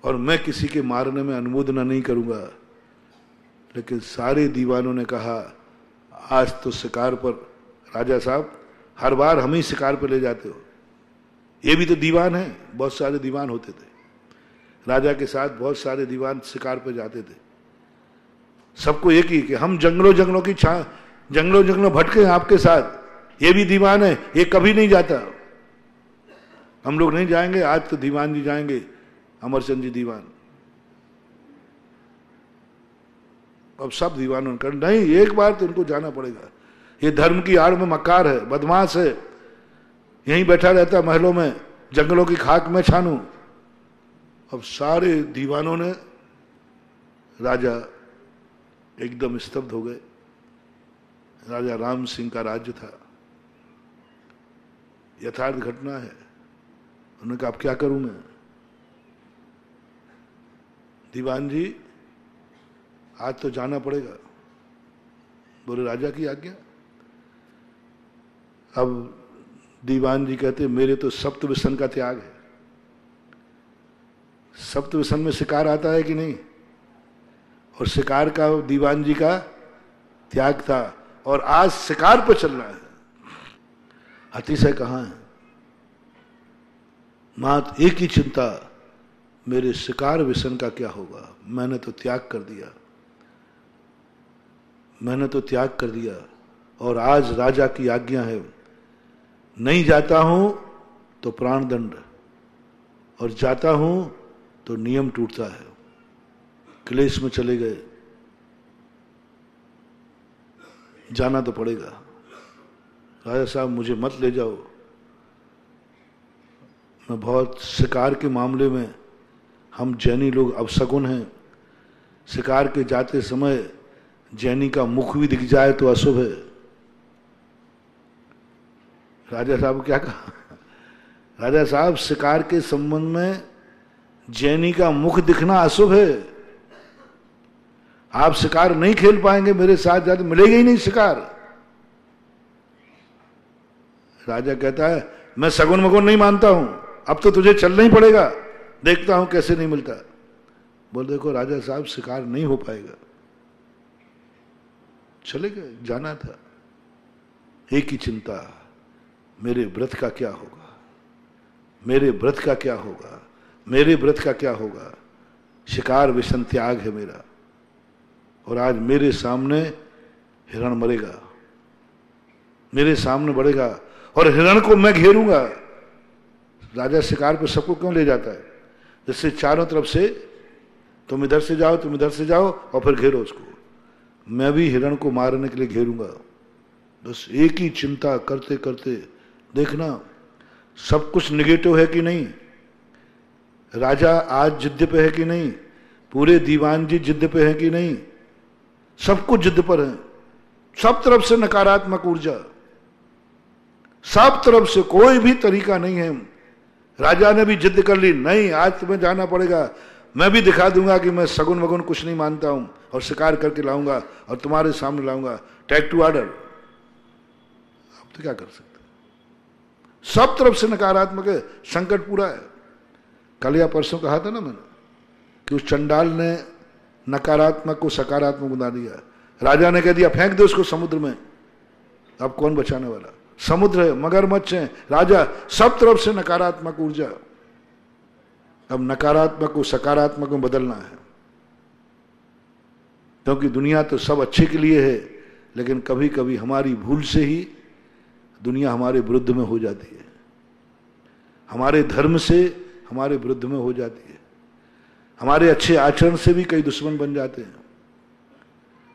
और मैं किसी के मारने में अनुमोदना नहीं करूंगा। लेकिन सारे दीवानों ने कहा आज तो शिकार पर, राजा साहब हर बार हम ही शिकार पर ले जाते हो। ये भी तो दीवान है, बहुत सारे दीवान होते थे। राजा के साथ बहुत सारे दीवान शिकार पर जाते थे। सबको एक ही कि हम जंगलों जंगलों भटके आपके साथ। ये भी दीवान है, ये कभी नहीं जाता। हम लोग नहीं जाएंगे, आज तो दीवान जी जाएंगे, अमरचंद जी दीवान। अब सब दीवानों ने नहीं, एक बार तो उनको जाना पड़ेगा। ये धर्म की आड़ में मक्कार है, बदमाश है, यहीं बैठा रहता महलों में, जंगलों की खाक में छानू। अब सारे दीवानों ने, राजा एकदम स्तब्ध हो गए। राजा राम सिंह का राज्य था, यथार्थ घटना है। उन्होंने कहा अब क्या करूं मैं? दीवान जी आज तो जाना पड़ेगा। बोले राजा की आज्ञा। अब दीवान जी कहते मेरे तो सप्तविशन का त्याग है। सप्तविशन में शिकार आता है कि नहीं? और शिकार का दीवान जी का त्याग था, और आज शिकार पर चल रहा है। अतिशय कहां है? मात्र एक ही चिंता, मेरे शिकार विषण का क्या होगा। मैंने तो त्याग कर दिया, मैंने तो त्याग कर दिया, और आज राजा की आज्ञा है, नहीं जाता हूं तो प्राणदंड, और जाता हूं तो नियम टूटता है। क्लेश में चले गए, जाना तो पड़ेगा। राजा साहब मुझे मत ले जाओ, मैं बहुत शिकार के मामले में, हम जैनी लोग अपशकुन हैं, शिकार के जाते समय जैनी का मुख भी दिख जाए तो अशुभ है। राजा साहब क्या कहा? राजा साहब शिकार के संबंध में जैनी का मुख दिखना अशुभ है, आप शिकार नहीं खेल पाएंगे मेरे साथ, जाते मिलेगा ही नहीं शिकार। राजा कहता है मैं सगुन मगुन नहीं मानता हूं, अब तो तुझे चलना ही पड़ेगा, देखता हूं कैसे नहीं मिलता। बोल देखो राजा साहब शिकार नहीं हो पाएगा, चले गए, जाना था। एक ही चिंता, मेरे व्रत का क्या होगा, मेरे व्रत का क्या होगा, मेरे व्रत का क्या होगा। शिकार व्यसन त्याग है मेरा, और आज मेरे सामने हिरण मरेगा, मेरे सामने बढ़ेगा और हिरण को मैं घेरूंगा। राजा शिकार पे सबको क्यों ले जाता है? जिससे चारों तरफ से तुम इधर से जाओ, तुम इधर से जाओ और फिर घेरो उसको। मैं भी हिरण को मारने के लिए घेरूंगा। बस एक ही चिंता करते करते देखना सब कुछ निगेटिव है कि नहीं, राजा आज जिद्द पे है कि नहीं, पूरे दीवान जी जिद्द पे है कि नहीं, सब कुछ जिद्द पर है, सब तरफ से नकारात्मक ऊर्जा, सब तरफ से, कोई भी तरीका नहीं है। राजा ने भी जिद्द कर ली, नहीं आज तुम्हें जाना पड़ेगा, मैं भी दिखा दूंगा कि मैं सगुन वगुन कुछ नहीं मानता हूं और शिकार करके लाऊंगा और तुम्हारे सामने लाऊंगा, टेक टू ऑर्डर। अब तो क्या कर सकते, सब तरफ से नकारात्मक है, संकट पूरा है। कल या परसों कहा था ना मैंने कि उस चंडाल ने नकारात्मक को सकारात्मक बना दिया। राजा ने कह दिया फेंक दो उसको समुद्र में, अब कौन बचाने वाला? समुद्र है, मगरमच्छ है, राजा, सब तरफ से नकारात्मक ऊर्जा। अब नकारात्मक को सकारात्मक में बदलना है, क्योंकि दुनिया तो सब अच्छे के लिए है, लेकिन कभी कभी हमारी भूल से ही दुनिया हमारे विरुद्ध में हो जाती है, हमारे धर्म से हमारे विरुद्ध में हो जाती है, हमारे अच्छे आचरण से भी कई दुश्मन बन जाते हैं।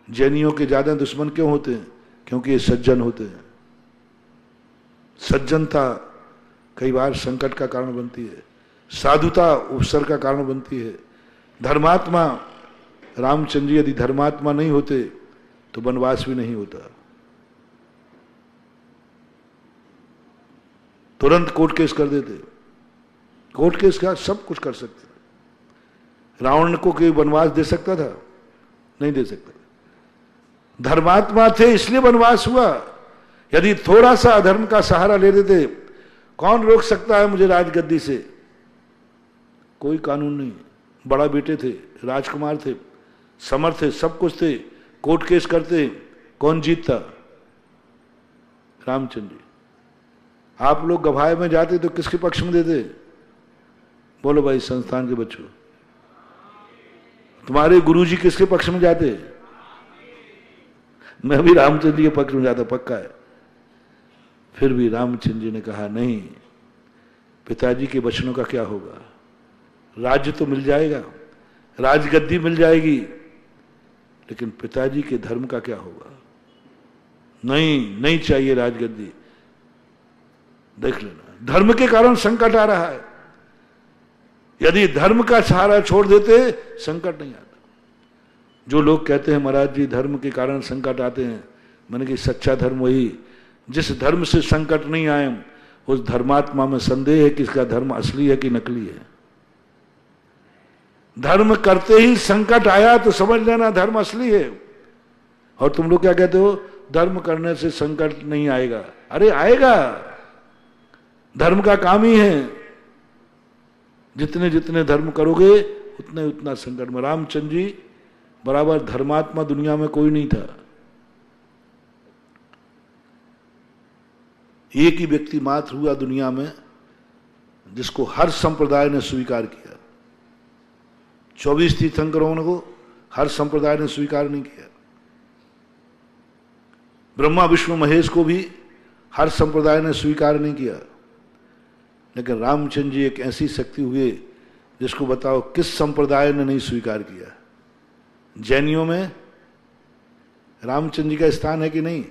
जैनियों के ज्यादा दुश्मन क्यों होते हैं? क्योंकि ये सज्जन होते हैं। सज्जनता कई बार संकट का कारण बनती है, साधुता उपसर का कारण बनती है। धर्मात्मा, रामचंद्र जी यदि धर्मात्मा नहीं होते तो वनवास भी नहीं होता, तुरंत कोर्ट केस कर देते। कोर्ट केस का सब कुछ कर सकते। रावण को कोई वनवास दे सकता था? नहीं दे सकता। धर्मात्मा थे इसलिए वनवास हुआ। यदि थोड़ा सा अधर्म का सहारा ले लेते, कौन रोक सकता है मुझे राजगद्दी से? कोई कानून नहीं। बड़ा बेटे थे, राजकुमार थे, समर्थ थे, सब कुछ थे, कोर्ट केस करते, कौन जीतता? रामचंद्र जी। आप लोग गवाह में जाते तो किसके पक्ष में देते? बोलो भाई संस्थान के बच्चों, तुम्हारे गुरुजी किसके पक्ष में जाते? मैं भी रामचंद्र जी के पक्ष में जाता, पक्का है। फिर भी रामचंद्र जी ने कहा नहीं, पिताजी के वचनों का क्या होगा? राज्य तो मिल जाएगा, राजगद्दी मिल जाएगी, लेकिन पिताजी के धर्म का क्या होगा? नहीं, नहीं चाहिए राजगद्दी। देख लेना, धर्म के कारण संकट आ रहा है। यदि धर्म का सहारा छोड़ देते संकट नहीं आता। जो लोग कहते हैं महाराज जी धर्म के कारण संकट आते हैं, मैंने कि सच्चा धर्म वही जिस धर्म से संकट नहीं आए, उस धर्मात्मा में संदेह है कि इसका धर्म असली है कि नकली है। धर्म करते ही संकट आया तो समझ लेना धर्म असली है। और तुम लोग क्या कहते हो, धर्म करने से संकट नहीं आएगा। अरे आएगा, धर्म का काम ही है। जितने जितने धर्म करोगे उतने उतना संकट में। रामचंद्र जी बराबर धर्मात्मा दुनिया में कोई नहीं था। एक ही व्यक्ति मात्र हुआ दुनिया में जिसको हर संप्रदाय ने स्वीकार किया। 24 तीर्थंकरों को हर संप्रदाय ने स्वीकार नहीं किया। ब्रह्मा विष्णु महेश को भी हर संप्रदाय ने स्वीकार नहीं किया। लेकिन रामचंद्र जी एक ऐसी शक्ति हुए जिसको बताओ किस संप्रदाय ने नहीं स्वीकार किया। जैनियों में रामचंद्र जी का स्थान है कि नहीं?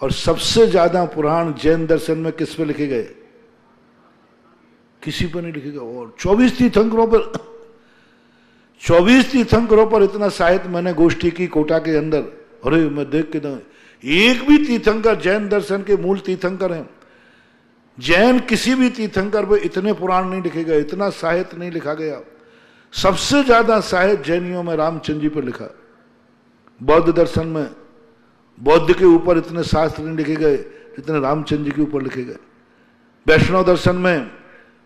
और सबसे ज्यादा पुराण जैन दर्शन में किस पे लिखे गए? किसी पर नहीं लिखे गए। और 24 तीर्थंकरों पर 24 तीर्थंकरों पर इतना साहित्य मैंने गोष्ठी की कोटा के अंदर, अरे मैं देख के एक भी तीर्थंकर जैन दर्शन के मूल तीर्थंकर हैं, जैन किसी भी तीर्थंकर पर इतने पुराण नहीं लिखे गए, इतना साहित्य नहीं लिखा गया। सबसे ज्यादा साहित्य जैनियों में रामचंद्र जी पर लिखा। बौद्ध दर्शन में बौद्ध के ऊपर इतने शास्त्र नहीं लिखे गए जितने रामचंद्र जी के ऊपर लिखे गए। वैष्णव दर्शन में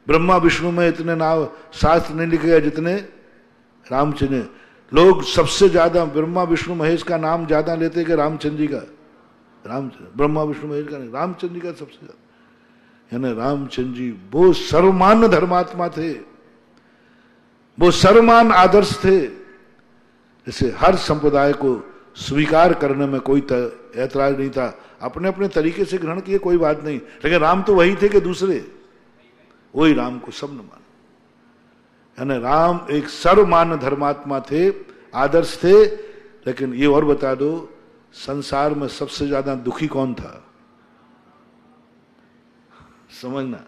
ब्रह्मा विष्णु में इतने नाम शास्त्र नहीं लिखे गए जितने रामचंद्र। लोग सबसे ज्यादा ब्रह्मा विष्णु महेश का नाम ज्यादा लेते कि रामचंद्र जी का? रामचंद्र, ब्रह्मा विष्णु महेश का नहीं, रामचंद्र जी का सबसे ज्यादा। यानी रामचंद्र जी वो सर्वमान्य धर्मात्मा थे, वो सर्वमान आदर्श थे, जैसे हर संप्रदाय को स्वीकार करने में कोई ऐतराज नहीं था। अपने अपने तरीके से ग्रहण किए, कोई बात नहीं, लेकिन राम तो वही थे कि दूसरे? वही राम को सब न माना। यानी राम एक सर्वमान्य धर्मात्मा थे, आदर्श थे। लेकिन ये और बता दो, संसार में सबसे ज्यादा दुखी कौन था? समझना,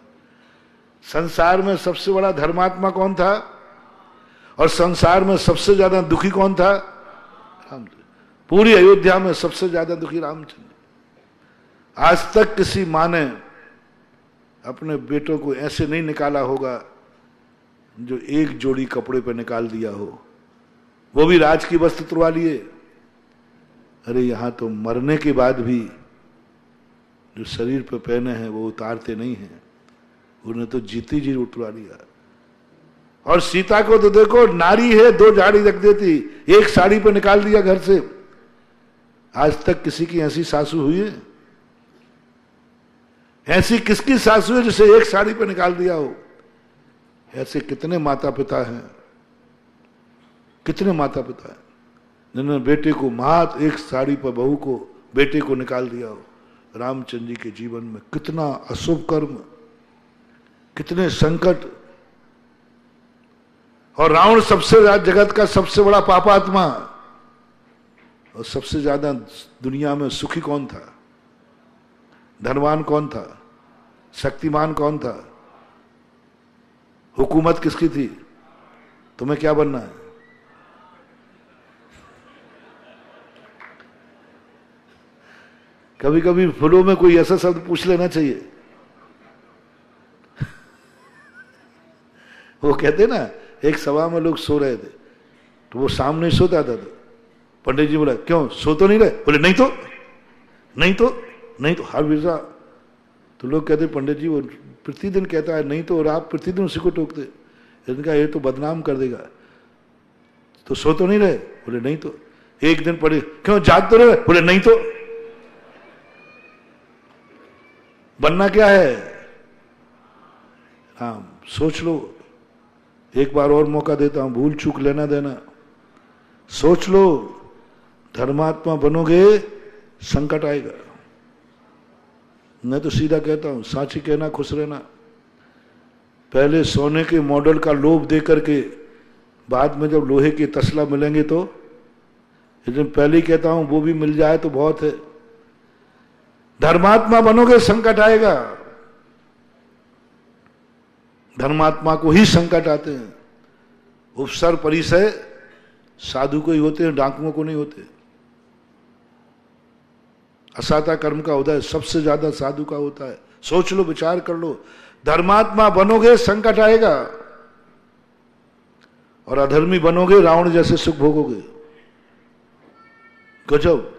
संसार में सबसे बड़ा धर्मात्मा कौन था और संसार में सबसे ज्यादा दुखी कौन था? रामचंद्र। पूरी अयोध्या में सबसे ज्यादा दुखी रामचंद्र। आज तक किसी मां ने अपने बेटों को ऐसे नहीं निकाला होगा जो एक जोड़ी कपड़े पे निकाल दिया हो, वो भी राज की वस्त्र तुड़वा लिए। अरे यहां तो मरने के बाद भी जो शरीर पे पहने हैं वो उतारते नहीं हैं, उन्हें तो जीती जी उठवा लिया। और सीता को तो देखो, नारी है, 2 झाड़ी रख देती, एक साड़ी पे निकाल दिया घर से। आज तक किसी की ऐसी सासू हुई है? ऐसी किसकी सासू है जिसे एक साड़ी पे निकाल दिया हो? ऐसे कितने माता पिता हैं, कितने माता पिता हैं जिन्होंने बेटे को मात एक साड़ी पर बहू को, बेटे को निकाल दिया हो। रामचंद्र जी के जीवन में कितना अशुभ कर्म, कितने संकट। और रावण सबसे जगत का सबसे बड़ा पापात्मा, और सबसे ज्यादा दुनिया में सुखी कौन था? धनवान कौन था? शक्तिमान कौन था? हुकूमत किसकी थी? तुम्हें क्या बनना है? कभी कभी फूलों में कोई ऐसा शब्द पूछ लेना चाहिए। वो कहते ना, एक सभा में लोग सो रहे थे तो वो सामने सोता था, तो पंडित जी बोला क्यों सो तो नहीं रहे? बोले नहीं तो नहीं तो नहीं तो हर विजा। तो लोग कहते पंडित जी वो प्रतिदिन कहता है नहीं तो, और आप प्रतिदिन उसी को टोकते। इनका ये तो बदनाम कर देगा, तो सो तो नहीं रहे? बोले नहीं तो। एक दिन पढ़े क्यों जाग तो रहे? बोले नहीं तो। बनना क्या है? हाँ सोच लो, एक बार और मौका देता हूं, भूल चूक लेना देना। सोच लो, धर्मात्मा बनोगे संकट आएगा। मैं तो सीधा कहता हूं, साची कहना खुश रहना। पहले सोने के मॉडल का लोभ दे करके बाद में जब लोहे के तसला मिलेंगे तो, लेकिन पहले ही कहता हूं वो भी मिल जाए तो बहुत है। धर्मात्मा बनोगे संकट आएगा। धर्मात्मा को ही संकट आते हैं। उपसर परिसय साधु को ही होते हैं, डाकुओं को नहीं होते। असाता कर्म का उदय सबसे ज्यादा साधु का होता है। सोच लो, विचार कर लो, धर्मात्मा बनोगे संकट आएगा, और अधर्मी बनोगे रावण जैसे सुख भोगोगे। गजब।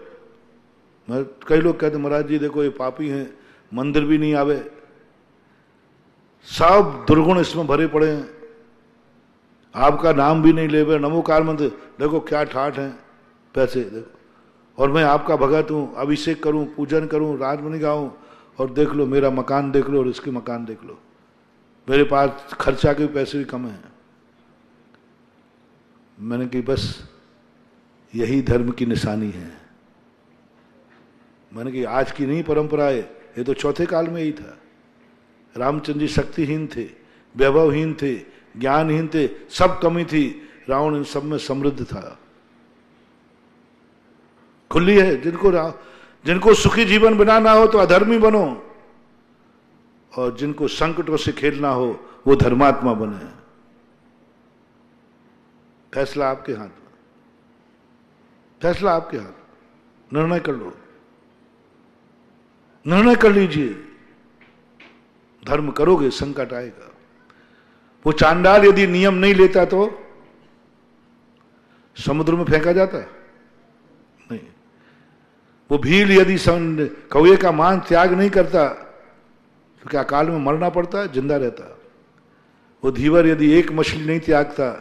कई लोग कहते महाराज जी देखो ये पापी हैं, मंदिर भी नहीं आवे, सब दुर्गुण इसमें भरे पड़े हैं, आपका नाम भी नहीं लेवे, नमोकार मंत्र देखो क्या ठाठ है, पैसे देखो, और मैं आपका भगत हूं, अभिषेक करूं, पूजन करूं, राजमणि गाऊं, और देख लो मेरा मकान देख लो और इसके मकान देख लो, मेरे पास खर्चा के पैसे भी कम हैं। मैंने कही बस यही धर्म की निशानी है। मैंने कही आज की नहीं परंपरा है, ये तो चौथे काल में ही था। रामचंद्र जी शक्तिहीन थे, वैभवहीन थे, ज्ञानहीन थे, सब कमी थी, रावण इन सब में समृद्ध था। खुली है। जिनको सुखी जीवन बनाना हो तो अधर्मी बनो, और जिनको संकटों से खेलना हो वो धर्मात्मा बने। फैसला आपके हाथ में, फैसला आपके हाथ। निर्णय कर लो, निर्णय कर लीजिए। धर्म करोगे संकट आएगा। वो चांडाल यदि नियम नहीं लेता तो समुद्र में फेंका जाता नहीं। वो भील यदि कौए का मांस त्याग नहीं करता तो क्या अकाल में मरना पड़ता, जिंदा रहता। वो धीवर यदि एक मछली नहीं त्यागता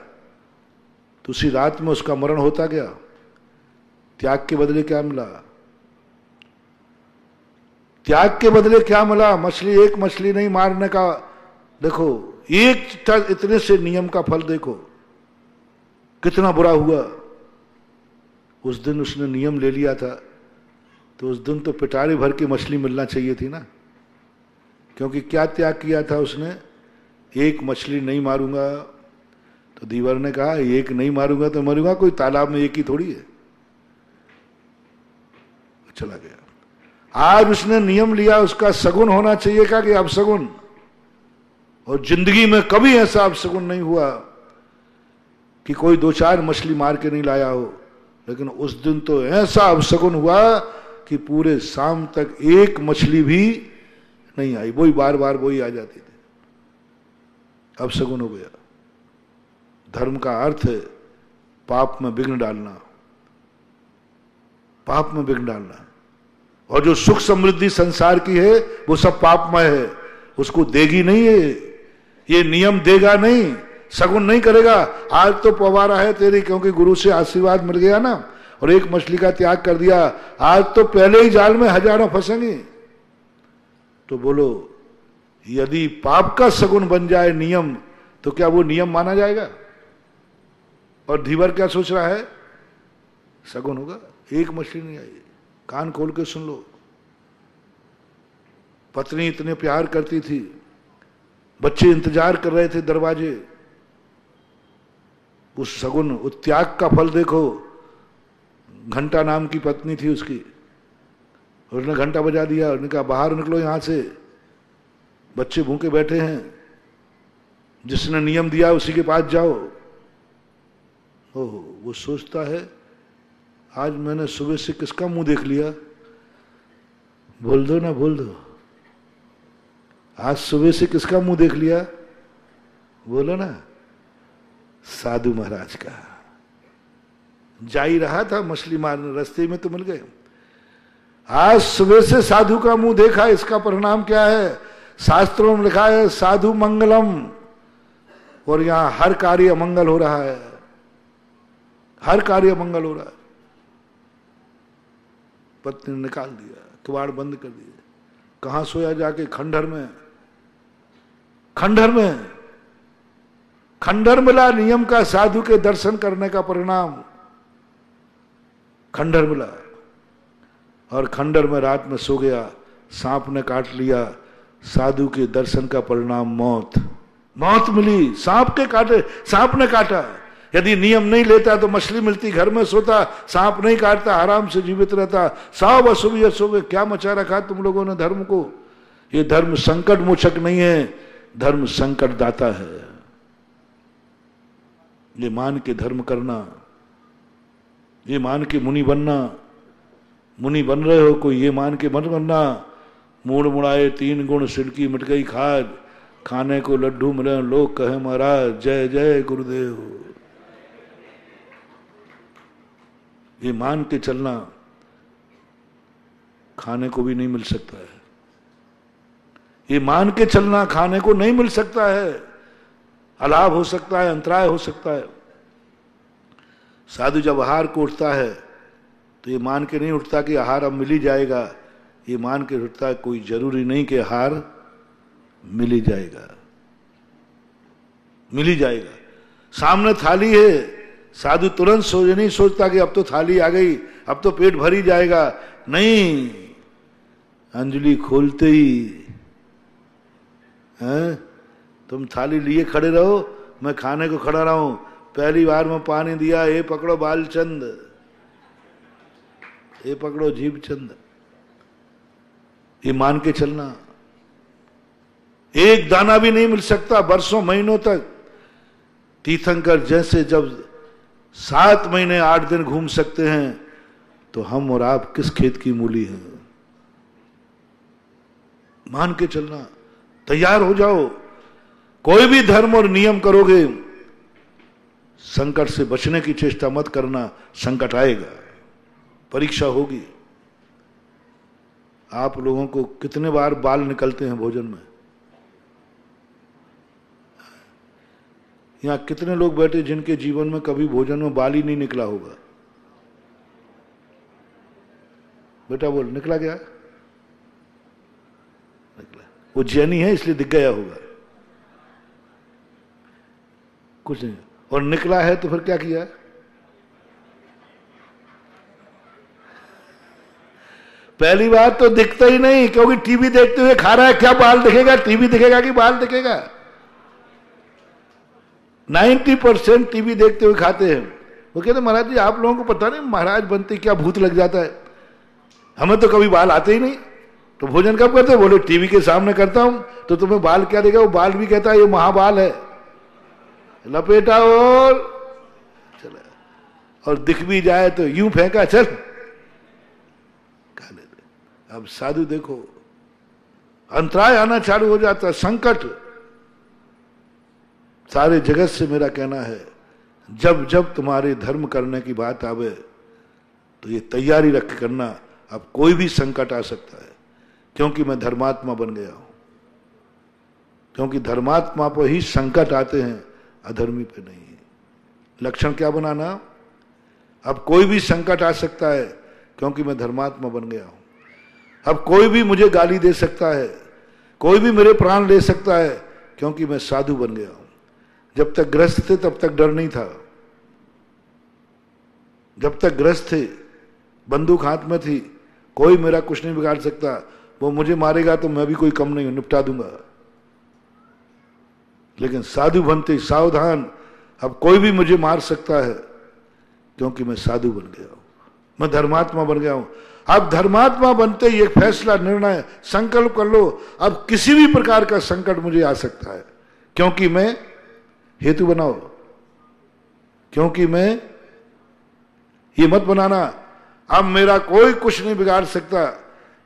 तो उसी रात में उसका मरण होता गया। त्याग के बदले क्या मिला? त्याग के बदले क्या मिला? एक मछली नहीं मारने का। देखो एक इतने से नियम का फल देखो कितना बुरा हुआ। उस दिन उसने नियम ले लिया था तो उस दिन तो पिटारी भर की मछली मिलना चाहिए थी ना, क्योंकि क्या त्याग किया था उसने? एक मछली नहीं मारूंगा। तो दीवर ने कहा एक नहीं मारूंगा तो मरूंगा, कोई तालाब में एक ही थोड़ी है। चला गया। आज उसने नियम लिया, उसका सगुन होना चाहिए का कि अपसगुन। और जिंदगी में कभी ऐसा अपसगुन नहीं हुआ कि कोई 2-4 मछली मार के नहीं लाया हो, लेकिन उस दिन तो ऐसा अपसगुन हुआ कि पूरे शाम तक एक मछली भी नहीं आई। वही बार बार वही आ जाती थी। अपसगुन हो गया। धर्म का अर्थ है पाप में विघ्न डालना, पाप में विघ्न डालना। और जो सुख समृद्धि संसार की है वो सब पापमय है, उसको देगी नहीं है। ये नियम देगा नहीं, सगुन नहीं करेगा। आज तो पवारा है तेरी, क्योंकि गुरु से आशीर्वाद मिल गया ना, और एक मछली का त्याग कर दिया। आज तो पहले ही जाल में हजारों फंसेंगे। तो बोलो यदि पाप का सगुन बन जाए नियम, तो क्या वो नियम माना जाएगा? और धीवर क्या सोच रहा है? सगुन होगा, एक मछली नहीं आई। कान खोल के सुन लो। पत्नी इतने प्यार करती थी, बच्चे इंतजार कर रहे थे दरवाजे। उस सगुन, उस त्याग का फल देखो। घंटा नाम की पत्नी थी उसकी, उसने घंटा बजा दिया। उसने कहा बाहर निकलो यहां से, बच्चे भूखे बैठे हैं, जिसने नियम दिया उसी के पास जाओ। ओहो, वो सोचता है आज मैंने सुबह से किसका मुंह देख लिया? बोल दो ना, बोल दो। आज सुबह से किसका मुंह देख लिया? बोलो ना। साधु महाराज का। जा ही रहा था मछली मारने, रास्ते में तो मिल गए। आज सुबह से साधु का मुंह देखा, इसका परिणाम क्या है? शास्त्रों में लिखा है साधु मंगलम, और यहां हर कार्य मंगल हो रहा है, हर कार्य मंगल हो रहा है। पत्नी ने निकाल दिया, किवाड़ बंद कर दिया। कहां सोया जाके? खंडहर में। खंडहर में, खंडहर मिला नियम का, साधु के दर्शन करने का परिणाम। खंडहर मिला, और खंडहर में रात में सो गया। सांप ने काट लिया, साधु के दर्शन का परिणाम मौत। मौत मिली, सांप के काटे, सांप ने काटा। यदि नियम नहीं लेता तो मछली मिलती, घर में सोता, सांप नहीं काटता, आराम से जीवित रहता। सब अशुभ अशुभ क्या मचा रखा तुम लोगों ने धर्म को? ये धर्म संकट मोचक नहीं है, धर्म संकट दाता है। ये मान के धर्म करना, ये मान के मुनि बनना। मुनि बन रहे हो, कोई ये मान के मत बनना मूड मुड़ाए 3 गुण सिड़की मिट गई खाद, खाने को लड्डू मिले लोग कहे महाराज जय जय गुरुदेव। ये मान के चलना खाने को भी नहीं मिल सकता है। ये मान के चलना खाने को नहीं मिल सकता है, अलाभ हो सकता है, अंतराय हो सकता है। साधु जब आहार को उठता है तो ये मान के नहीं उठता कि आहार अब मिल ही जाएगा। ये मान के उठता है कोई जरूरी नहीं कि आहार मिल ही जाएगा, मिल ही जाएगा। सामने थाली है, साधु तुरंत नहीं सोचता कि अब तो थाली आ गई, अब तो पेट भर ही जाएगा। नहीं, अंजलि खोलते ही हैं, तुम थाली लिए खड़े रहो, मैं खाने को खड़ा रहा हूं। पहली बार में पानी दिया, ये पकड़ो बालचंद, ये पकड़ो जीव चंद, ये मान के चलना। एक दाना भी नहीं मिल सकता वर्षों महीनों तक। तीर्थंकर जैसे जब 7 महीने 8 दिन घूम सकते हैं, तो हम और आप किस खेत की मूली हैं? मान के चलना, तैयार हो जाओ। कोई भी धर्म और नियम करोगे, संकट से बचने की चेष्टा मत करना, संकट आएगा, परीक्षा होगी। आप लोगों को कितने बार बाल निकलते हैं भोजन में? यहां कितने लोग बैठे जिनके जीवन में कभी भोजन में बाल ही नहीं निकला होगा? बेटा बोल, निकला क्या? निकला। वो जैनी है इसलिए दिख गया होगा, कुछ नहीं। और निकला है तो फिर क्या किया? पहली बात तो दिखता ही नहीं, क्योंकि टीवी देखते हुए खा रहा है, क्या बाल दिखेगा? टीवी दिखेगा कि बाल दिखेगा? 90% टीवी देखते हुए खाते हैं। वो कहते महाराज जी आप लोगों को पता नहीं महाराज बनते क्या भूत लग जाता है, हमें तो कभी बाल आते ही नहीं, तो भोजन कब करते? बोले टीवी के सामने करता हूं। तो तुम्हें बाल क्या देगा? वो बाल भी कहता है ये महाबाल है, लपेटा और चला, और दिख भी जाए तो यूं फेंका, चल खा लेते। अब साधु देखो, अंतराय आना चालू हो जाता है, संकट। सारे जगत से मेरा कहना है, जब जब तुम्हारे धर्म करने की बात आवे तो ये तैयारी रख के करना, अब कोई भी संकट आ सकता है, क्योंकि मैं धर्मात्मा बन गया हूं। क्योंकि धर्मात्मा पर ही संकट आते हैं, अधर्मी पे नहीं। लक्षण क्या बनाना? अब कोई भी संकट आ सकता है, क्योंकि मैं धर्मात्मा बन गया हूं। अब कोई भी मुझे गाली दे सकता है, कोई भी मेरे प्राण ले सकता है, क्योंकि मैं साधु बन गया हूं। जब तक ग्रस्त थे तब तक डर नहीं था। जब तक ग्रस्त थे, बंदूक हाथ में थी, कोई मेरा कुछ नहीं बिगाड़ सकता। वो मुझे मारेगा तो मैं भी कोई कम नहीं हूं, निपटा दूंगा। लेकिन साधु बनते सावधान, अब कोई भी मुझे मार सकता है, क्योंकि मैं साधु बन गया हूं, मैं धर्मात्मा बन गया हूं। अब धर्मात्मा बनते ही एक फैसला, निर्णय, संकल्प कर लो, अब किसी भी प्रकार का संकट मुझे आ सकता है, क्योंकि मैं हेतु बनाओ, क्योंकि मैं, ये मत बनाना अब मेरा कोई कुछ नहीं बिगाड़ सकता,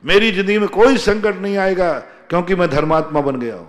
मेरी जिंदगी में कोई संकट नहीं आएगा, क्योंकि मैं धर्मात्मा बन गया हूं।